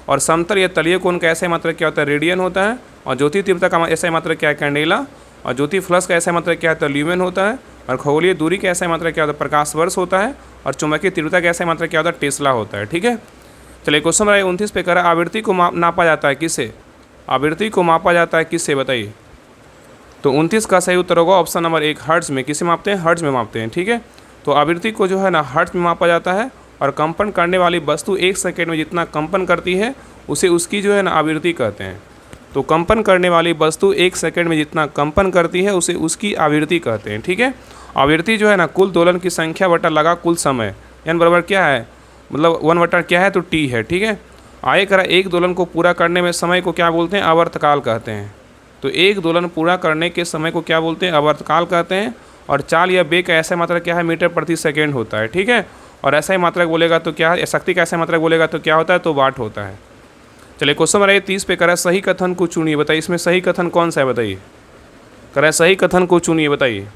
A: और समतल या तलीय कोण का ऐसा मात्रक क्या होता है, रेडियन होता है। और ज्योति तीव्रता का ऐसा मात्रक क्या है, कैंडेला। और ज्योति फ्लक्स का ऐसा मात्रक क्या है, ल्यूमेन होता है। और खगोलीय दूरी का ऐसा मात्रक क्या होता है, प्रकाश वर्ष होता है। और चुंबकीय तीव्रता का ऐसा मात्रक क्या होता है, टेस्ला होता है। ठीक है, चलिए क्वेश्चन नंबर 29 पे करा आवृत्ति को नापा जाता है किससे, आवृत्ति को मापा जाता है किससे, बताइए। तो 29 का सही उत्तर होगा ऑप्शन नंबर 1 हर्ट्ज में। किसे मापते हैं, हर्ट्ज में मापते हैं। ठीक है, तो आवृत्ति को जो है ना हर्ट्ज में मापा जाता है। और कंपन करने वाली वस्तु 1 सेकेंड में जितना कंपन करती है उसे उसकी जो है ना आवृत्ति कहते हैं। तो कंपन करने वाली वस्तु 1 सेकेंड में जितना कंपन करती है उसे उसकी आवृत्ति कहते हैं। ठीक है, आवृत्ति जो है ना कुल दोलन की संख्या बटा लगा कुल समय, यानी बराबर क्या है, मतलब 1 बटा क्या है तो टी है। ठीक है, आगे करा एक दोलन को पूरा करने में समय को क्या बोलते हैं, आवर्तकाल कहते हैं। तो एक दोलन पूरा करने के समय को क्या बोलते हैं, आवर्तकाल कहते हैं। और चाल या वेग का ऐसा मात्रक क्या है, मीटर प्रति सेकेंड होता है। ठीक है, और ऐसा ही मात्रक बोलेगा तो क्या है, शक्ति का ऐसा मात्रक बोलेगा तो क्या होता है, तो वाट होता है। चलिए क्वेश्चन नंबर 30 पे करा सही कथन को चुनिए, बताइए इसमें सही कथन कौन सा है, बताइए। करा सही कथन को चुनिए, बताइए।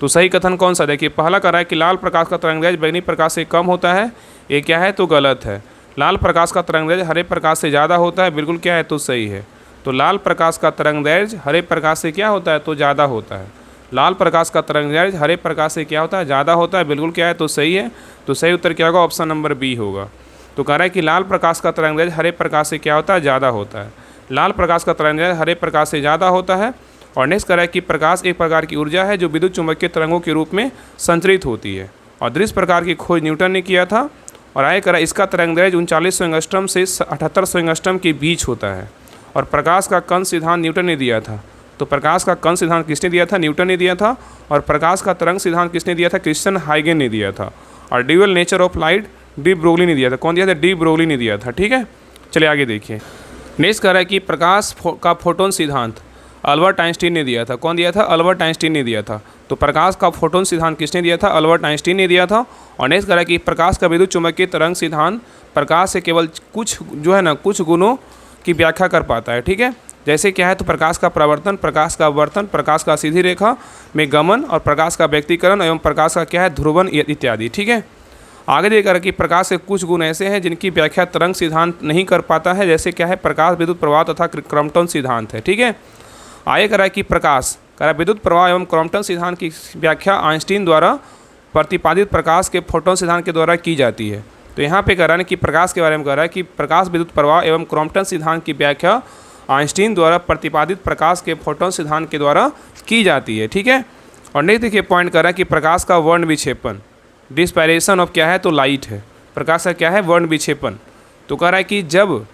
A: तो सही कथन कौन सा, देखिए पहला करा है कि लाल प्रकाश का तरंगदैर्घ्य बैंगनी प्रकाश से कम होता है, ये क्या है, तो गलत है। लाल प्रकाश का तरंगदैर्घ्य हरे प्रकाश से ज़्यादा होता है, बिल्कुल क्या है, तो सही है। तो लाल प्रकाश का तरंगदैर्घ्य हरे प्रकाश से क्या होता है, तो ज़्यादा होता है। लाल प्रकाश का तरंगदैर्घ्य हरे प्रकाश से क्या होता है, ज़्यादा होता है, बिल्कुल क्या है, तो सही है। तो सही उत्तर क्या होगा, ऑप्शन नंबर बी होगा। तो कह रहा है कि लाल प्रकाश का तरंगदैर्घ्य हरे प्रकाश से क्या होता है, ज़्यादा होता है। लाल प्रकाश का तरंगदैर्घ्य हरे प्रकाश से ज़्यादा होता है। और नेक्स्ट कह रहा है कि प्रकाश एक प्रकार की ऊर्जा है जो विद्युत चुंबकीय तरंगों के रूप में संचरित होती है। और दृश्य प्रकार की खोज न्यूटन ने किया था। और आगे करा इसका तरंगदैर्घ्य 3900 एंगस्ट्रम से 7800 एंगस्ट्रम के बीच होता है। और प्रकाश का कण सिद्धांत न्यूटन ने दिया था। तो प्रकाश का कण सिद्धांत किसने दिया था, न्यूटन ने दिया था। और प्रकाश का तरंग सिद्धांत किसने दिया था, क्रिश्चियन हाइगेन ने दिया था। और dual nature of light de Broglie ने दिया था। कौन दिया था, डी ब्रोगली ने दिया था। ठीक है, चलिए आगे देखिए। नेक्स्ट कह रहा है कि प्रकाश का फोटोन सिद्धांत अल्बर्ट आइंस्टीन ने दिया था। कौन दिया था, अल्बर्ट आइंस्टीन ने दिया था। तो प्रकाश का फोटोन सिद्धांत किसने दिया था, अल्बर्ट आइंस्टीन ने दिया था। और नेक्स्ट कह रहा है कि प्रकाश का विद्युत चुंबकीय तरंग सिद्धांत प्रकाश से केवल कुछ जो है ना कुछ गुणों की व्याख्या कर पाता है। ठीक है, जैसे क्या है, तो प्रकाश का प्रवर्तन, प्रकाश का अपवर्तन, प्रकाश का सीधी रेखा में गमन और प्रकाश का व्यक्तीकरण एवं प्रकाश का क्या है, ध्रुवन इत्यादि। ठीक है, आगे देखकर कि प्रकाश के कुछ गुण ऐसे हैं जिनकी व्याख्या तरंग सिद्धांत नहीं कर पाता है, जैसे क्या है, प्रकाश विद्युत प्रवाह तथा क्रॉम्पटन सिद्धांत है। ठीक है, आगे करा कि प्रकाश करा विद्युत प्रवाह एवं क्रॉम्पटन सिद्धांत की व्याख्या आइंस्टीन द्वारा प्रतिपादित प्रकाश के फोटोन सिद्धांत के द्वारा की जाती है। तो यहाँ पे कह रहा है कि प्रकाश के बारे में कह रहा है कि प्रकाश विद्युत प्रवाह एवं क्रॉम्पटन सिद्धांत की व्याख्या आइंस्टीन द्वारा प्रतिपादित प्रकाश के फोटोन सिद्धांत के द्वारा की जाती है। ठीक है, और नेक्स्ट देखिए पॉइंट कर रहा है कि प्रकाश का वर्ण विक्षेपण डिस्पेरेशन ऑफ क्या है, तो लाइट है। प्रकाश का क्या है, वर्ण विक्षेपण। तो कह रहा है कि जब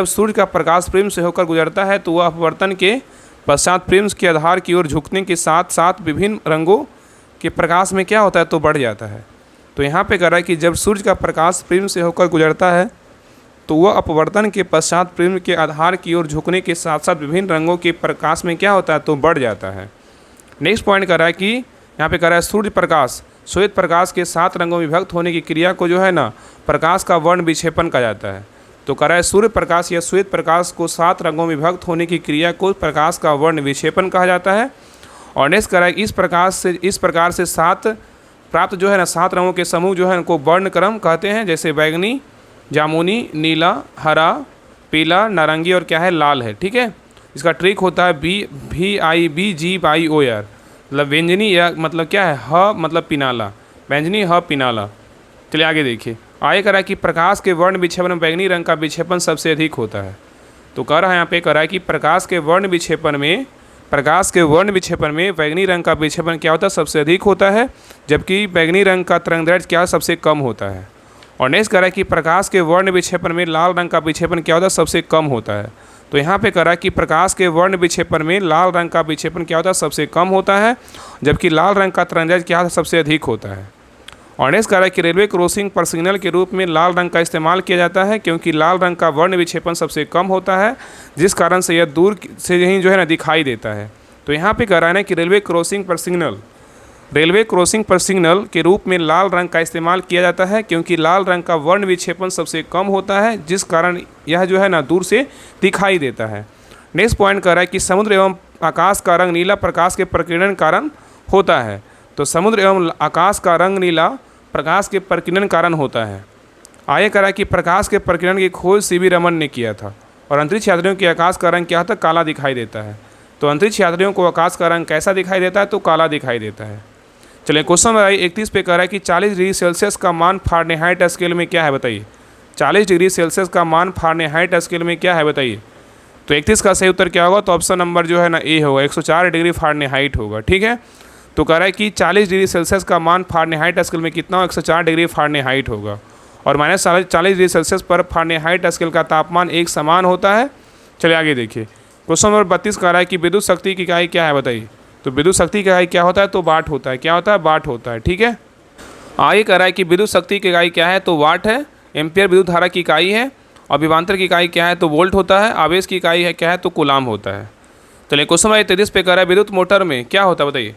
A: सूर्य का प्रकाश प्रिज्म से होकर गुजरता है तो वह अपवर्तन के पश्चात प्रिज्म के आधार की ओर झुकने के साथ साथ विभिन्न रंगों के प्रकाश में क्या होता है, तो बढ़ जाता है। तो यहाँ पे कह रहा है कि जब सूर्य का प्रकाश प्रिज्म से होकर गुजरता है तो वह अपवर्तन के पश्चात प्रिज्म के आधार की ओर झुकने के साथ साथ विभिन्न रंगों के प्रकाश में क्या होता है, तो बढ़ जाता है। नेक्स्ट पॉइंट कर रहा है कि यहाँ पे कह रहा है सूर्य प्रकाश श्वेत प्रकाश के 7 रंगों में विभक्त होने की क्रिया को जो है ना प्रकाश का वर्ण विक्षेपण कहा जाता है। तो कह रहा है सूर्य प्रकाश या श्वेत प्रकाश को 7 रंगों में विभक्त होने की क्रिया को प्रकाश का वर्ण विक्षेपण कहा जाता है। और नेक्स्ट कह रहा है इस प्रकार से 7 प्राप्त जो है ना 7 रंगों के समूह जो है उनको वर्ण क्रम कहते हैं, जैसे बैंगनी, जामुनी, नीला, हरा, पीला, नारंगी और क्या है, लाल है। ठीक है, इसका ट्रिक होता है VIBGYOR, मतलब व्यंजनी या मतलब क्या है, ह मतलब पिनाला, व्यंजनी ह पिनाला। चलिए आगे देखिए। आगे कह रहा है कि प्रकाश के वर्ण विक्षेपण में बैंगनी रंग का विक्षेपण सबसे अधिक होता है। तो कह रहा है यहाँ पे कह रहा है कि प्रकाश के वर्ण विक्षेपण में बैंगनी रंग का विक्षेपण क्या होता है, सबसे अधिक होता है, जबकि बैंगनी रंग का तरंगदैर्घ्य क्या सबसे कम होता है। और नेक्स्ट कह रहा है कि प्रकाश के वर्ण विक्षेपण में लाल रंग का विक्षेपण क्या होता है, सबसे कम होता है। तो यहाँ पे कह रहा है कि प्रकाश के वर्ण विक्षेपण में लाल रंग का विक्षेपण क्या होता है, सबसे कम होता है, जबकि लाल रंग का तरंगदैर्घ्य क्या सबसे अधिक होता है। और नेक्स्ट कह रहा है कि रेलवे क्रॉसिंग पर सिग्नल के रूप में लाल रंग का इस्तेमाल किया जाता है, क्योंकि लाल रंग का वर्ण विक्षेपण सबसे कम होता है, जिस कारण से यह दूर से यहीं जो है ना दिखाई देता है। तो यहाँ पे कह रहा है ना कि रेलवे क्रॉसिंग पर सिग्नल के रूप में लाल रंग का इस्तेमाल किया जाता है, क्योंकि लाल रंग का वर्ण विक्षेपण सबसे कम होता है, जिस कारण यह जो है ना दूर से दिखाई देता है। नेक्स्ट पॉइंट कह रहा है कि समुद्र एवं आकाश का रंग नीला प्रकाश के प्रकीर्णन कारण होता है। तो समुद्र एवं आकाश का रंग नीला प्रकाश के प्रकीर्णन कारण होता है। आगे कह रहा है कि प्रकाश के प्रकीर्णन की खोज CV रमन ने किया था। और अंतरिक्ष यात्रियों के आकाश का रंग क्या होता है, काला दिखाई देता है। तो अंतरिक्ष यात्रियों को आकाश का रंग कैसा दिखाई देता है, तो काला दिखाई देता है। चलिए क्वेश्चन नंबर 31 पे कह रहा है कि 40 डिग्री सेल्सियस का मान फ़ारेनहाइट स्केल में क्या है, बताइए। 40 डिग्री सेल्सियस का मान फ़ारेनहाइट स्केल में क्या है, बताइए। तो 31 का सही उत्तर क्या होगा, तो ऑप्शन नंबर जो है ना ए होगा, 104 डिग्री फ़ारेनहाइट होगा। ठीक है, तो कह रहा है कि 40 डिग्री सेल्सियस का मान फ़ारेनहाइट स्केल में कितना हो, 104 डिग्री फ़ारेनहाइट होगा। और -40 डिग्री सेल्सियस पर फ़ारेनहाइट स्केल का तापमान एक समान होता है। चलिए आगे देखिए, क्वेश्चन नंबर 32 कह रहा है कि विद्युत शक्ति की इकाई क्या है बताइए। तो विद्युत शक्ति की इकाई क्या होता है, तो वाट होता है। क्या होता है, वाट होता है। ठीक है, आगे कह रहा है कि विद्युत शक्ति की इकाई क्या है, तो वाट है। एम्पियर विद्युत धारा की इकाई है। और विभवांतर की इकाई क्या है, तो वोल्ट होता है। आवेश की इकाई है क्या है, तो कूलाम होता है। चलिए क्वेश्चन नंबर 33 पे कह रहा है विद्युत मोटर में क्या होता है बताइए।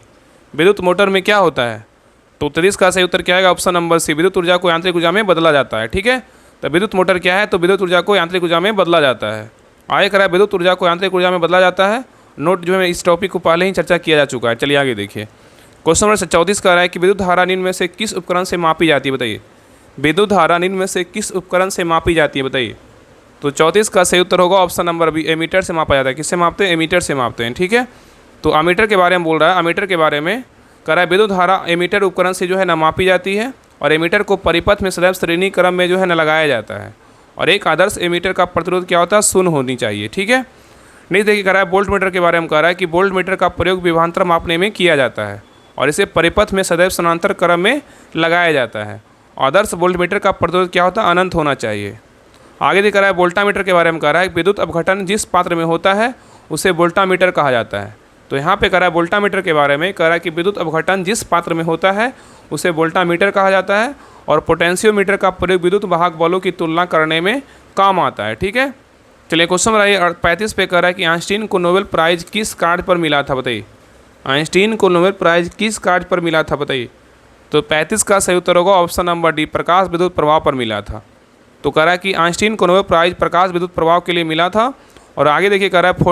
A: विद्युत मोटर में क्या होता है, तो 33 का सही उत्तर क्या आएगा, ऑप्शन नंबर सी, विद्युत ऊर्जा को यांत्रिक ऊर्जा में बदला जाता है। ठीक है, तो विद्युत मोटर क्या है, तो विद्युत ऊर्जा को यांत्रिक ऊर्जा में बदला जाता है। आगे कह रहा है विद्युत ऊर्जा को यांत्रिक ऊर्जा में बदला जाता है। नोट जो है इस टॉपिक को पहले ही चर्चा किया जा चुका है। चलिए आगे देखिए, क्वेश्चन नंबर 34 कह रहा है कि विद्युत धारा निम्न में से किस उपकरण से मापी जाती है बताइए। विद्युत धारा निम्न में से किस उपकरण से मापी जाती है बताइए। तो 34 का सही उत्तर होगा ऑप्शन नंबर बी, एमीटर से मापा जाता है। किससे मापते हैं, एमीटर से मापते हैं। ठीक है, तो अमीटर के बारे में बोल रहा है। अमीटर के बारे में कह रहा है विद्युत धारा एमीटर उपकरण से जो है ना मापी जाती है। और एमीटर को परिपथ में सदैव श्रेणी क्रम में जो है ना लगाया जाता है। और एक आदर्श एमीटर का प्रतिरोध क्या होता है, शून्य होनी चाहिए। ठीक है, नहीं देखिए, कह रहा है वोल्ट मीटर के बारे में कह रहा है कि वोल्ट मीटर का प्रयोग विभवांतर मापने में किया जाता है और इसे परिपथ में सदैव समानांतर क्रम में लगाया जाता है। आदर्श वोल्ट मीटर का प्रतिरोध क्या होता है, अनंत होना चाहिए। आगे दिख रहा है वोल्टामीटर के बारे में कह रहा है विद्युत अपघटन जिस पात्र में होता है उसे वोल्टामीटर कहा जाता है। तो यहाँ पे कह रहा है वोल्टामीटर के बारे में कह रहा है कि विद्युत अपघटन जिस पात्र में होता है उसे वोल्टामीटर कहा जाता है। और पोटेंशियोमीटर का प्रयोग विद्युत वाहक बलों की तुलना करने में काम आता है। ठीक है, चलिए क्वेश्चन नंबर 35 पे कह रहा है कि आइंस्टीन को नोबेल प्राइज किस कार्य पर मिला था बताइए। आइंस्टीन को नोबेल प्राइज किस कार्य पर मिला था बताइए। तो 35 का सही उत्तर होगा ऑप्शन नंबर डी, प्रकाश विद्युत प्रभाव पर मिला था। तो कह रहा है कि आइंस्टीन को नोबेल प्राइज प्रकाश विद्युत प्रभाव के लिए मिला था। और आगे देखिए कह रहा है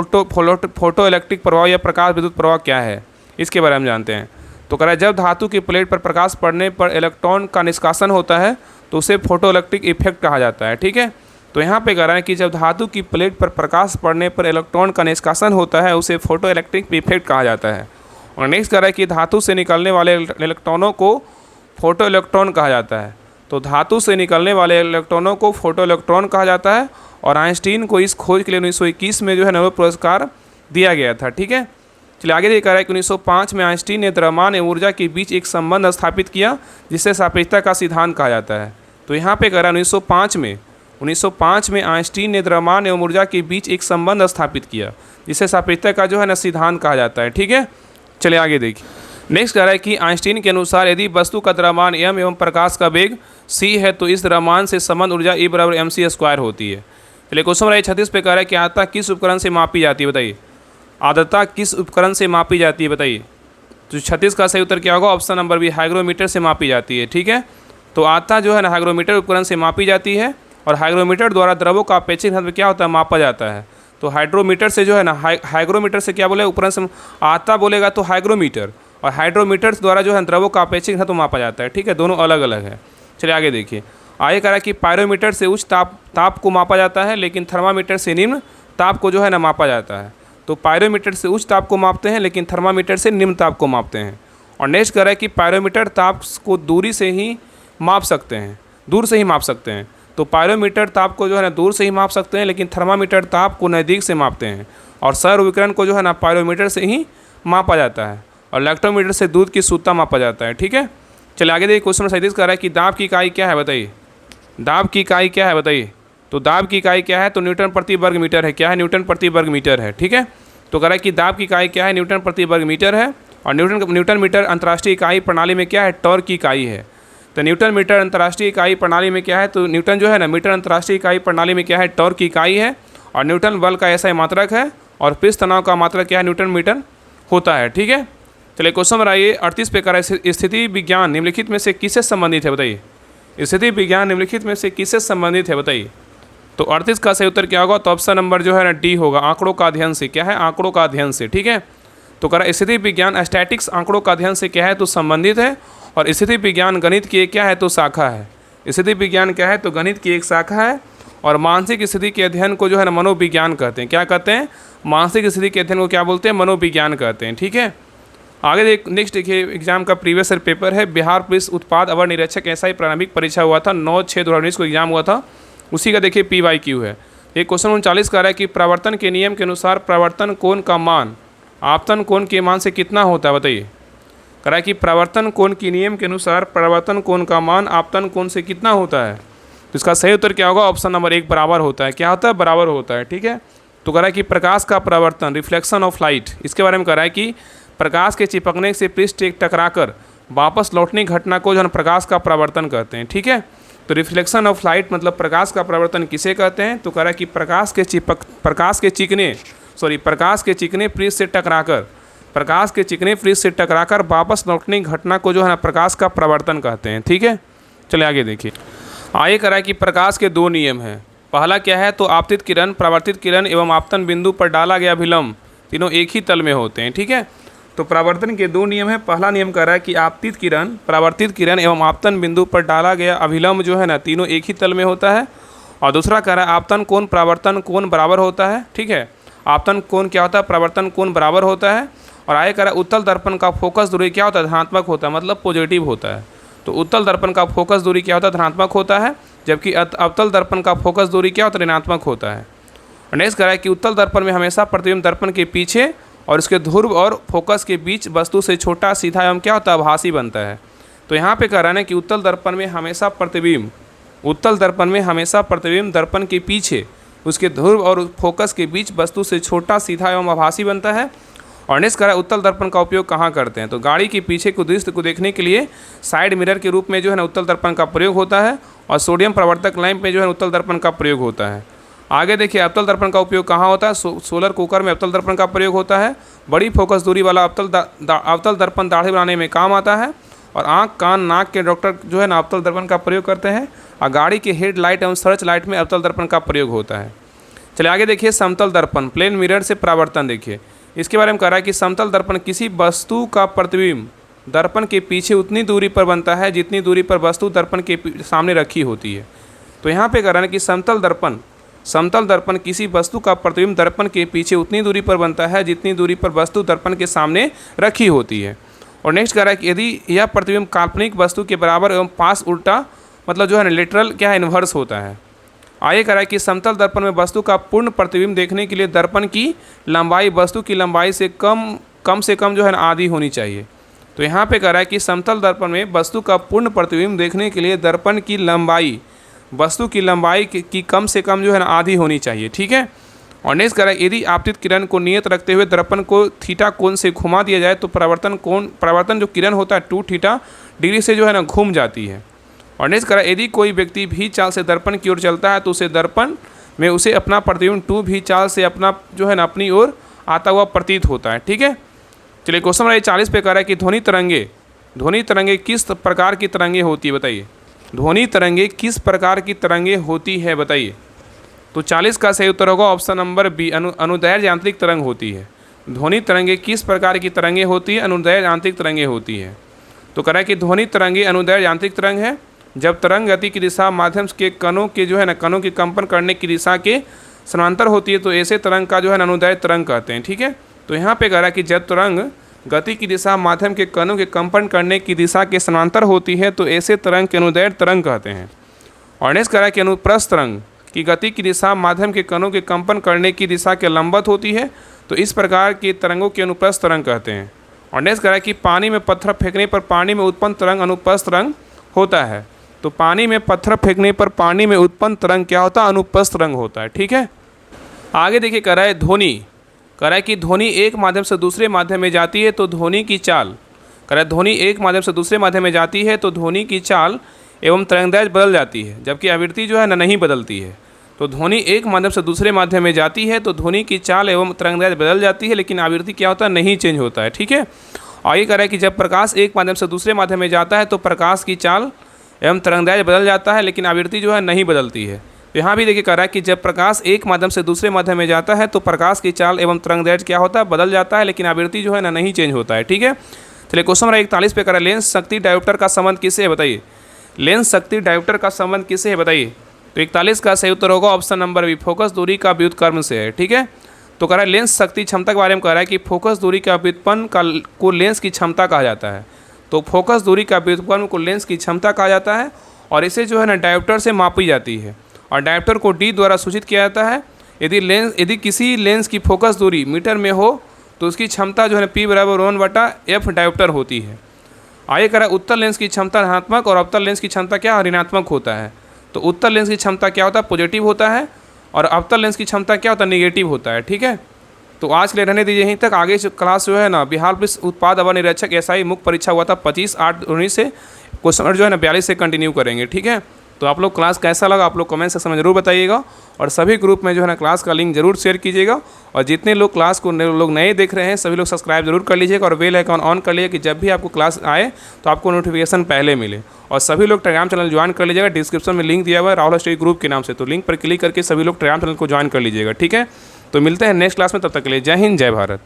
A: फोटो इलेक्ट्रिक प्रभाव या प्रकाश विद्युत प्रभाव क्या है, इसके बारे में जानते हैं। तो कह रहा है जब धातु की प्लेट पर प्रकाश पड़ने पर इलेक्ट्रॉन का निष्कासन होता है तो उसे फोटो इलेक्ट्रिक इफेक्ट कहा जाता है। ठीक है, तो यहाँ पे कह रहा है कि जब धातु की प्लेट पर प्रकाश पड़ने पर इलेक्ट्रॉन का निष्कासन होता है उसे फोटो इलेक्ट्रिक इफेक्ट कहा जाता है। और नेक्स्ट कह रहा है कि धातु से निकलने वाले इलेक्ट्रॉनों को फोटो इलेक्ट्रॉन कहा जाता है। तो धातु से निकलने वाले इलेक्ट्रॉनों को फोटो इलेक्ट्रॉन कहा जाता है। और आइंस्टीन को इस खोज के लिए 1921 में जो है नोबेल पुरस्कार दिया गया था। ठीक है, चलिए आगे देखा है कि 1905 में आइंस्टीन ने द्रव्यमान एवं ऊर्जा के बीच एक संबंध स्थापित किया जिसे सापेक्षता का सिद्धांत कहा जाता है। तो यहाँ पे कह रहा है 1905 में आइंस्टीन ने द्रव्यमान एवं ऊर्जा के बीच एक संबंध स्थापित किया जिसे सापेक्षता का जो है ना सिद्धांत कहा जाता है। ठीक है, चलिए आगे देखिए, नेक्स्ट कह रहा है कि आइंस्टीन के अनुसार यदि वस्तु का द्रव्यमान m एवं प्रकाश का वेग c है तो इस द्रव्यमान से संबंध ऊर्जा E = mc² होती है। चलिए क्वेश्चन नंबर 36 पे कह रहा है कि आर्द्रता किस उपकरण से मापी जाती है बताइए। आर्द्रता किस उपकरण से मापी जाती है बताइए। तो 36 का सही उत्तर क्या होगा, ऑप्शन नंबर बी, हाइग्रोमीटर से मापी जाती है। ठीक है, तो आर्द्रता जो है ना हाइग्रोमीटर उपकरण से मापी जाती है। और हाइग्रोमीटर द्वारा द्रवों का अपेक्षित घनत्व क्या होता है, मापा जाता है। तो हाइड्रोमीटर से जो है ना हाइग्रोमीटर से क्या बोले, उपकरण से आर्द्रता बोलेगा तो हाइग्रोमीटर, और हाइड्रोमीटर द्वारा जो है द्रवों का अपेक्षित घनत्व मापा जाता है। ठीक है, दोनों अलग अलग है। चलिए आगे देखिए, आगे कह रहा है कि पायरोमीटर से उच्च ताप को मापा जाता है लेकिन थर्मामीटर से निम्न ताप को जो है ना मापा जाता है। तो पायरोमीटर से उच्च ताप को मापते हैं लेकिन थर्मामीटर से निम्न ताप को मापते हैं। और नेक्स्ट कह रहा है कि पायरोमीटर ताप को दूर से ही माप सकते हैं। तो पायरोमीटर ताप को जो है ना दूर से ही माप सकते हैं लेकिन थर्मामीटर ताप को नज़दीक से मापते हैं। और सौर विकिरण को जो है ना पायरोमीटर से ही मापा जाता है। और इलेक्ट्रोमीटर से दूध की शुद्धता मापा जाता है। ठीक है, चलिए आगे देखिए, क्वेश्चन 37 कह रहा है कि दाब की इकाई क्या है बताइए। दाब की इकाई क्या है बताइए। तो दाब की इकाई क्या है, तो न्यूटन प्रति वर्ग मीटर है। क्या है, न्यूटन प्रति वर्ग मीटर है। ठीक है, तो कह रहा है कि दाब की इकाई क्या है, न्यूटन प्रति वर्ग मीटर है। और न्यूटन मीटर अंतर्राष्ट्रीय इकाई प्रणाली में क्या है, टॉर्क की इकाई है। तो न्यूटन मीटर अंतर्राष्ट्रीय इकाई प्रणाली में क्या है, तो न्यूटन जो है ना मीटर अंतर्राष्ट्रीय इकाई प्रणाली में क्या है, टॉर्क की इकाई है। और न्यूटन बल का ऐसा मात्रक है और पृष्ठ तनाव का मात्रक क्या है, न्यूटन मीटर होता है। ठीक है, चलिए क्वेश्चन नंबर 38 पे कर रहा है स्थिति विज्ञान निम्नलिखित में से किससे संबंधित है बताइए। स्थिति विज्ञान निम्नलिखित में से किससे संबंधित है बताइए। तो 38 का सही उत्तर क्या होगा, तो ऑप्शन नंबर जो है ना डी होगा, आंकड़ों का अध्ययन से। क्या है, आंकड़ों का अध्ययन से। ठीक है, तो कह रहा है स्थिति विज्ञान स्टैटिक्स आंकड़ों का अध्ययन से क्या है, तो संबंधित है। और स्थिति विज्ञान गणित की एक क्या है, तो शाखा है। स्थिति विज्ञान क्या है, तो गणित की एक शाखा है। और मानसिक स्थिति के अध्ययन को जो है ना मनोविज्ञान कहते हैं। क्या कहते हैं, मानसिक स्थिति के अध्ययन को क्या बोलते हैं, मनोविज्ञान कहते हैं। ठीक है, आगे नेक्स्ट देखिए, एग्जाम का प्रीवियस ईयर पेपर है, बिहार पुलिस उत्पाद अवर निरीक्षक ऐसा प्रारंभिक परीक्षा हुआ था, 9/6/2019 को एग्जाम हुआ था। उसी का देखिए PYQ है। एक क्वेश्चन 39 कह रहा है कि प्रवर्तन के नियम के अनुसार प्रवर्तन कोण का मान आपतन कोण के मान से कितना होता है बताइए। कह रहा है कि परावर्तन कोण के नियम के अनुसार परावर्तन कोण का मान आपतन कोण से कितना होता है। तो इसका सही उत्तर क्या होगा, ऑप्शन नंबर 1 बराबर होता है। क्या होता है, बराबर होता है। ठीक है, तो कह रहा है कि प्रकाश का परावर्तन रिफ्लेक्शन ऑफ लाइट, इसके बारे में कह रहा है कि प्रकाश के चिपकने से पृष्ठ टकराकर वापस लौटने की घटना को जो है प्रकाश का परावर्तन कहते हैं। ठीक है, तो रिफ्लेक्शन ऑफ लाइट मतलब प्रकाश का परावर्तन किसे कहते हैं, तो कह रहा है कि प्रकाश के चिकने पृष्ठ से टकराकर वापस लौटने की घटना को जो है ना प्रकाश का परावर्तन कहते हैं। ठीक है, चलिए आगे देखिए। आगे कह रहा है कि प्रकाश के 2 नियम हैं। पहला क्या है, तो आपतित किरण, परावर्तित किरण एवं आपतन बिंदु पर डाला गया अभिलंब तीनों एक ही तल में होते हैं। ठीक है, तो परावर्तन के 2 नियम है। पहला नियम कह रहा है कि आपतित किरण, परावर्तित किरण एवं आपतन बिंदु पर डाला गया अभिलंब जो है ना तीनों एक ही तल में होता है। और दूसरा कह रहा है आपतन कोण परावर्तन कोण बराबर होता है। ठीक है, आपतन कोण क्या होता है, परावर्तन कोण बराबर होता है। और आगे कह रहा है उत्तल दर्पण का फोकस दूरी क्या होता है, धनात्मक होता है, मतलब पॉजिटिव होता है। तो उत्तल दर्पण का फोकस दूरी क्या होता है, धनात्मक होता है, जबकि अवतल दर्पण का फोकस दूरी क्या होता है, ऋणात्मक होता है। और नेक्स्ट कह रहा है कि उत्तल दर्पण में हमेशा प्रतिबिंब दर्पण के पीछे और इसके ध्रुव और फोकस के बीच वस्तु से छोटा, सीधा एवं क्या होता है, आभासी बनता है। तो यहाँ पे कह रहा है कि उत्तल दर्पण में हमेशा प्रतिबिंब दर्पण के पीछे उसके ध्रुव और फोकस के बीच वस्तु से छोटा, सीधा एवं आभासी बनता है। और नेक्स्ट कह रहा है उत्तल दर्पण का उपयोग कहाँ करते हैं, तो गाड़ी के पीछे को दृश्य को देखने के लिए साइड मिरर के रूप में जो है ना उत्तल दर्पण का प्रयोग होता है। और सोडियम प्रवर्तक लैंप में जो है उत्तल दर्पण का प्रयोग होता है। आगे देखिए अवतल दर्पण का उपयोग कहाँ होता है, सोलर कुकर में अवतल दर्पण का प्रयोग होता है। बड़ी फोकस दूरी वाला अवतल दर्पण दाढ़ी बनाने में काम आता है। और आँख, कान, नाक के डॉक्टर जो है ना अवतल दर्पण का प्रयोग करते हैं। और गाड़ी के हेड लाइट एवं सर्च लाइट में अवतल दर्पण का प्रयोग होता है। चलिए आगे देखिए समतल दर्पण, प्लेन मिरर से परावर्तन देखिए। इसके बारे में कह रहा है कि समतल दर्पण किसी वस्तु का प्रतिबिंब दर्पण के पीछे उतनी दूरी पर बनता है जितनी दूरी पर वस्तु दर्पण के सामने रखी होती है। तो यहाँ पे कह रहा है कि समतल दर्पण किसी वस्तु का प्रतिबिंब दर्पण के पीछे उतनी दूरी पर बनता है जितनी दूरी पर वस्तु दर्पण के सामने रखी होती है। और नेक्स्ट कह रहा है कि यदि यह प्रतिबिंब काल्पनिक वस्तु के बराबर एवं पास उल्टा मतलब जो है ना लेटरल क्या है, इन्वर्स होता है। आगे कह रहा है कि समतल दर्पण में वस्तु का पूर्ण प्रतिबिंब देखने के लिए दर्पण की लंबाई वस्तु की लंबाई से कम जो है ना आधी होनी चाहिए। तो यहाँ पे कह रहा है कि समतल दर्पण में वस्तु का पूर्ण प्रतिबिंब देखने के लिए दर्पण की लंबाई वस्तु की लंबाई की कम से कम जो है ना आधी होनी चाहिए। ठीक है, और नेक्स्ट कह रहा है यदि आपतित किरण को नियत रखते हुए दर्पण को थीटा कोण से घुमा दिया जाए तो परावर्तन जो किरण होता है 2 थीटा डिग्री से जो है ना घूम जाती है। और नेक्स्ट कह रहा है यदि कोई व्यक्ति भी चाल से दर्पण की ओर चलता है तो उसे दर्पण में उसे अपना प्रतिबिंब 2 भी चाल से अपना जो है ना अपनी ओर आता हुआ प्रतीत होता है। ठीक है, चलिए क्वेश्चन नंबर 40 पे कह रहा है कि ध्वनि तरंगे किस प्रकार की तरंगे होती है, बताइए। ध्वनि तरंगे किस प्रकार की तरंगे होती है, बताइए। तो 40 का सही उत्तर होगा ऑप्शन नंबर बी, अनुदैर्घ्य यांत्रिक तरंग होती है। ध्वनि तरंगे किस प्रकार की तरंगे होती है, अनुदैर्घ्य यांत्रिक तरंगे होती है। तो कह रहा है कि ध्वनि तरंगे अनुदैर्घ्य यांत्रिक तरंग है जब तरंग गति की दिशा माध्यम के कणों के कंपन करने की दिशा के समांतर होती है तो ऐसे तरंग का जो है अनुदैर्घ्य तरंग कहते हैं। ठीक है, तो यहाँ पे कह रहा है कि जब तरंग गति की दिशा माध्यम के कणों के कंपन करने की दिशा के समांतर होती है तो ऐसे तरंग के अनुदैर्घ्य तरंग कहते हैं। और नेक्स्ट कह रहा है कि अनुप्रस्थ तरंग की गति की दिशा माध्यम के कणों के कंपन करने की दिशा के लंबवत होती है तो इस प्रकार की तरंगों के अनुप्रस्थ तरंग कहते हैं। और नेक्स्ट कह रहा है कि पानी में पत्थर फेंकने पर पानी में उत्पन्न तरंग अनुप्रस्थ तरंग होता है। तो पानी में पत्थर फेंकने पर पानी में उत्पन्न तरंग क्या होता है, अनुप्रस्थ तरंग होता है। ठीक है, आगे देखिए कह रहा है कह रहा है कि ध्वनि एक माध्यम से दूसरे माध्यम में जाती है तो ध्वनि की चाल, कह रहा है ध्वनि एक माध्यम से दूसरे माध्यम में जाती है तो ध्वनि की चाल एवं तरंगदैर्घ्य बदल जाती है जबकि आवृत्ति जो है ना नहीं बदलती है। तो ध्वनि एक माध्यम से दूसरे माध्यम में जाती है तो ध्वनि की चाल एवं तरंगदैर्घ्य बदल जाती है लेकिन आवृत्ति क्या होता है, नहीं चेंज होता है। ठीक है, आगे कह रहा है कि जब प्रकाश एक माध्यम से दूसरे माध्यम में जाता है तो प्रकाश की चाल एवं तरंगदैर्घ्य बदल जाता है लेकिन आवृत्ति जो है नहीं बदलती है। तो यहाँ भी देखिए कह रहा है कि जब प्रकाश एक माध्यम से दूसरे माध्यम में जाता है तो प्रकाश की चाल एवं तरंगदैर्घ्य क्या होता है, बदल जाता है लेकिन आवृत्ति जो है ना नहीं चेंज होता है। ठीक है, चलिए क्वेश्चन नंबर 41 पे कह रहा है लेंस शक्ति डायोप्टर का संबंध किससे है, बताइए। लेंस शक्ति डायोप्टर का संबंध किससे है, बताइए। तो 41 का सही उत्तर होगा ऑप्शन नंबर बी, फोकस दूरी का व्युत्क्रम से है। ठीक है, तो कह रहा है लेंस शक्ति क्षमता के बारे में कह रहा है कि फोकस दूरी का व्युत्पन्न को लेंस की क्षमता कहा जाता है। तो फोकस दूरी का व्युत्पन्न को लेंस की क्षमता कहा जाता है और इसे जो है ना डायोप्टर से मापी जाती है और डायोप्टर को डी द्वारा सूचित किया जाता है। यदि किसी लेंस की फोकस दूरी मीटर में हो तो उसकी क्षमता जो है P = 1/f डायोप्टर होती है। आगे कह रहा है उत्तल लेंस की क्षमता धनात्मक और अवतल लेंस की क्षमता क्या ऋणात्मक होता है। तो उत्तल लेंस की क्षमता क्या होता है, पॉजिटिव होता है, और अवतल लेंस की क्षमता क्या होता है, नेगेटिव होता है। ठीक है, तो आज के लिए रहने दीजिए यहीं तक। आगे जो क्लास जो है ना, बिहार पुलिस उत्पाद अवर निरीक्षक SI मुख्य परीक्षा हुआ था 25/8/19 से, क्वेश्चन नंबर जो है ना 42 से कंटिन्यू करेंगे। ठीक है, तो आप लोग क्लास कैसा लगा आप लोग कमेंट सेक्शन में जरूर बताइएगा, और सभी ग्रुप में जो है ना क्लास का लिंक जरूर शेयर कीजिएगा, और जितने लोग क्लास को लोग नए देख रहे हैं सभी लोग सब्सक्राइब जरूर कर लीजिएगा, और बेल आइकन ऑन कर लीजिए कि जब भी आपको क्लास आए तो आपको नोटिफिकेशन पहले मिले। और सभी लोग टेलीग्राम चैनल ज्वाइन कर लीजिएगा, डिस्क्रिप्शन में लिंक दिया हुआ है राहुल स्टडी ग्रुप के नाम से, तो लिंक पर क्लिक करके सभी लोग टेलीग्राम चैनल को ज्वाइन कर लीजिएगा। ठीक है, तो मिलते हैं नेक्स्ट क्लास में, तब तक के लिए जय हिंद जय भारत।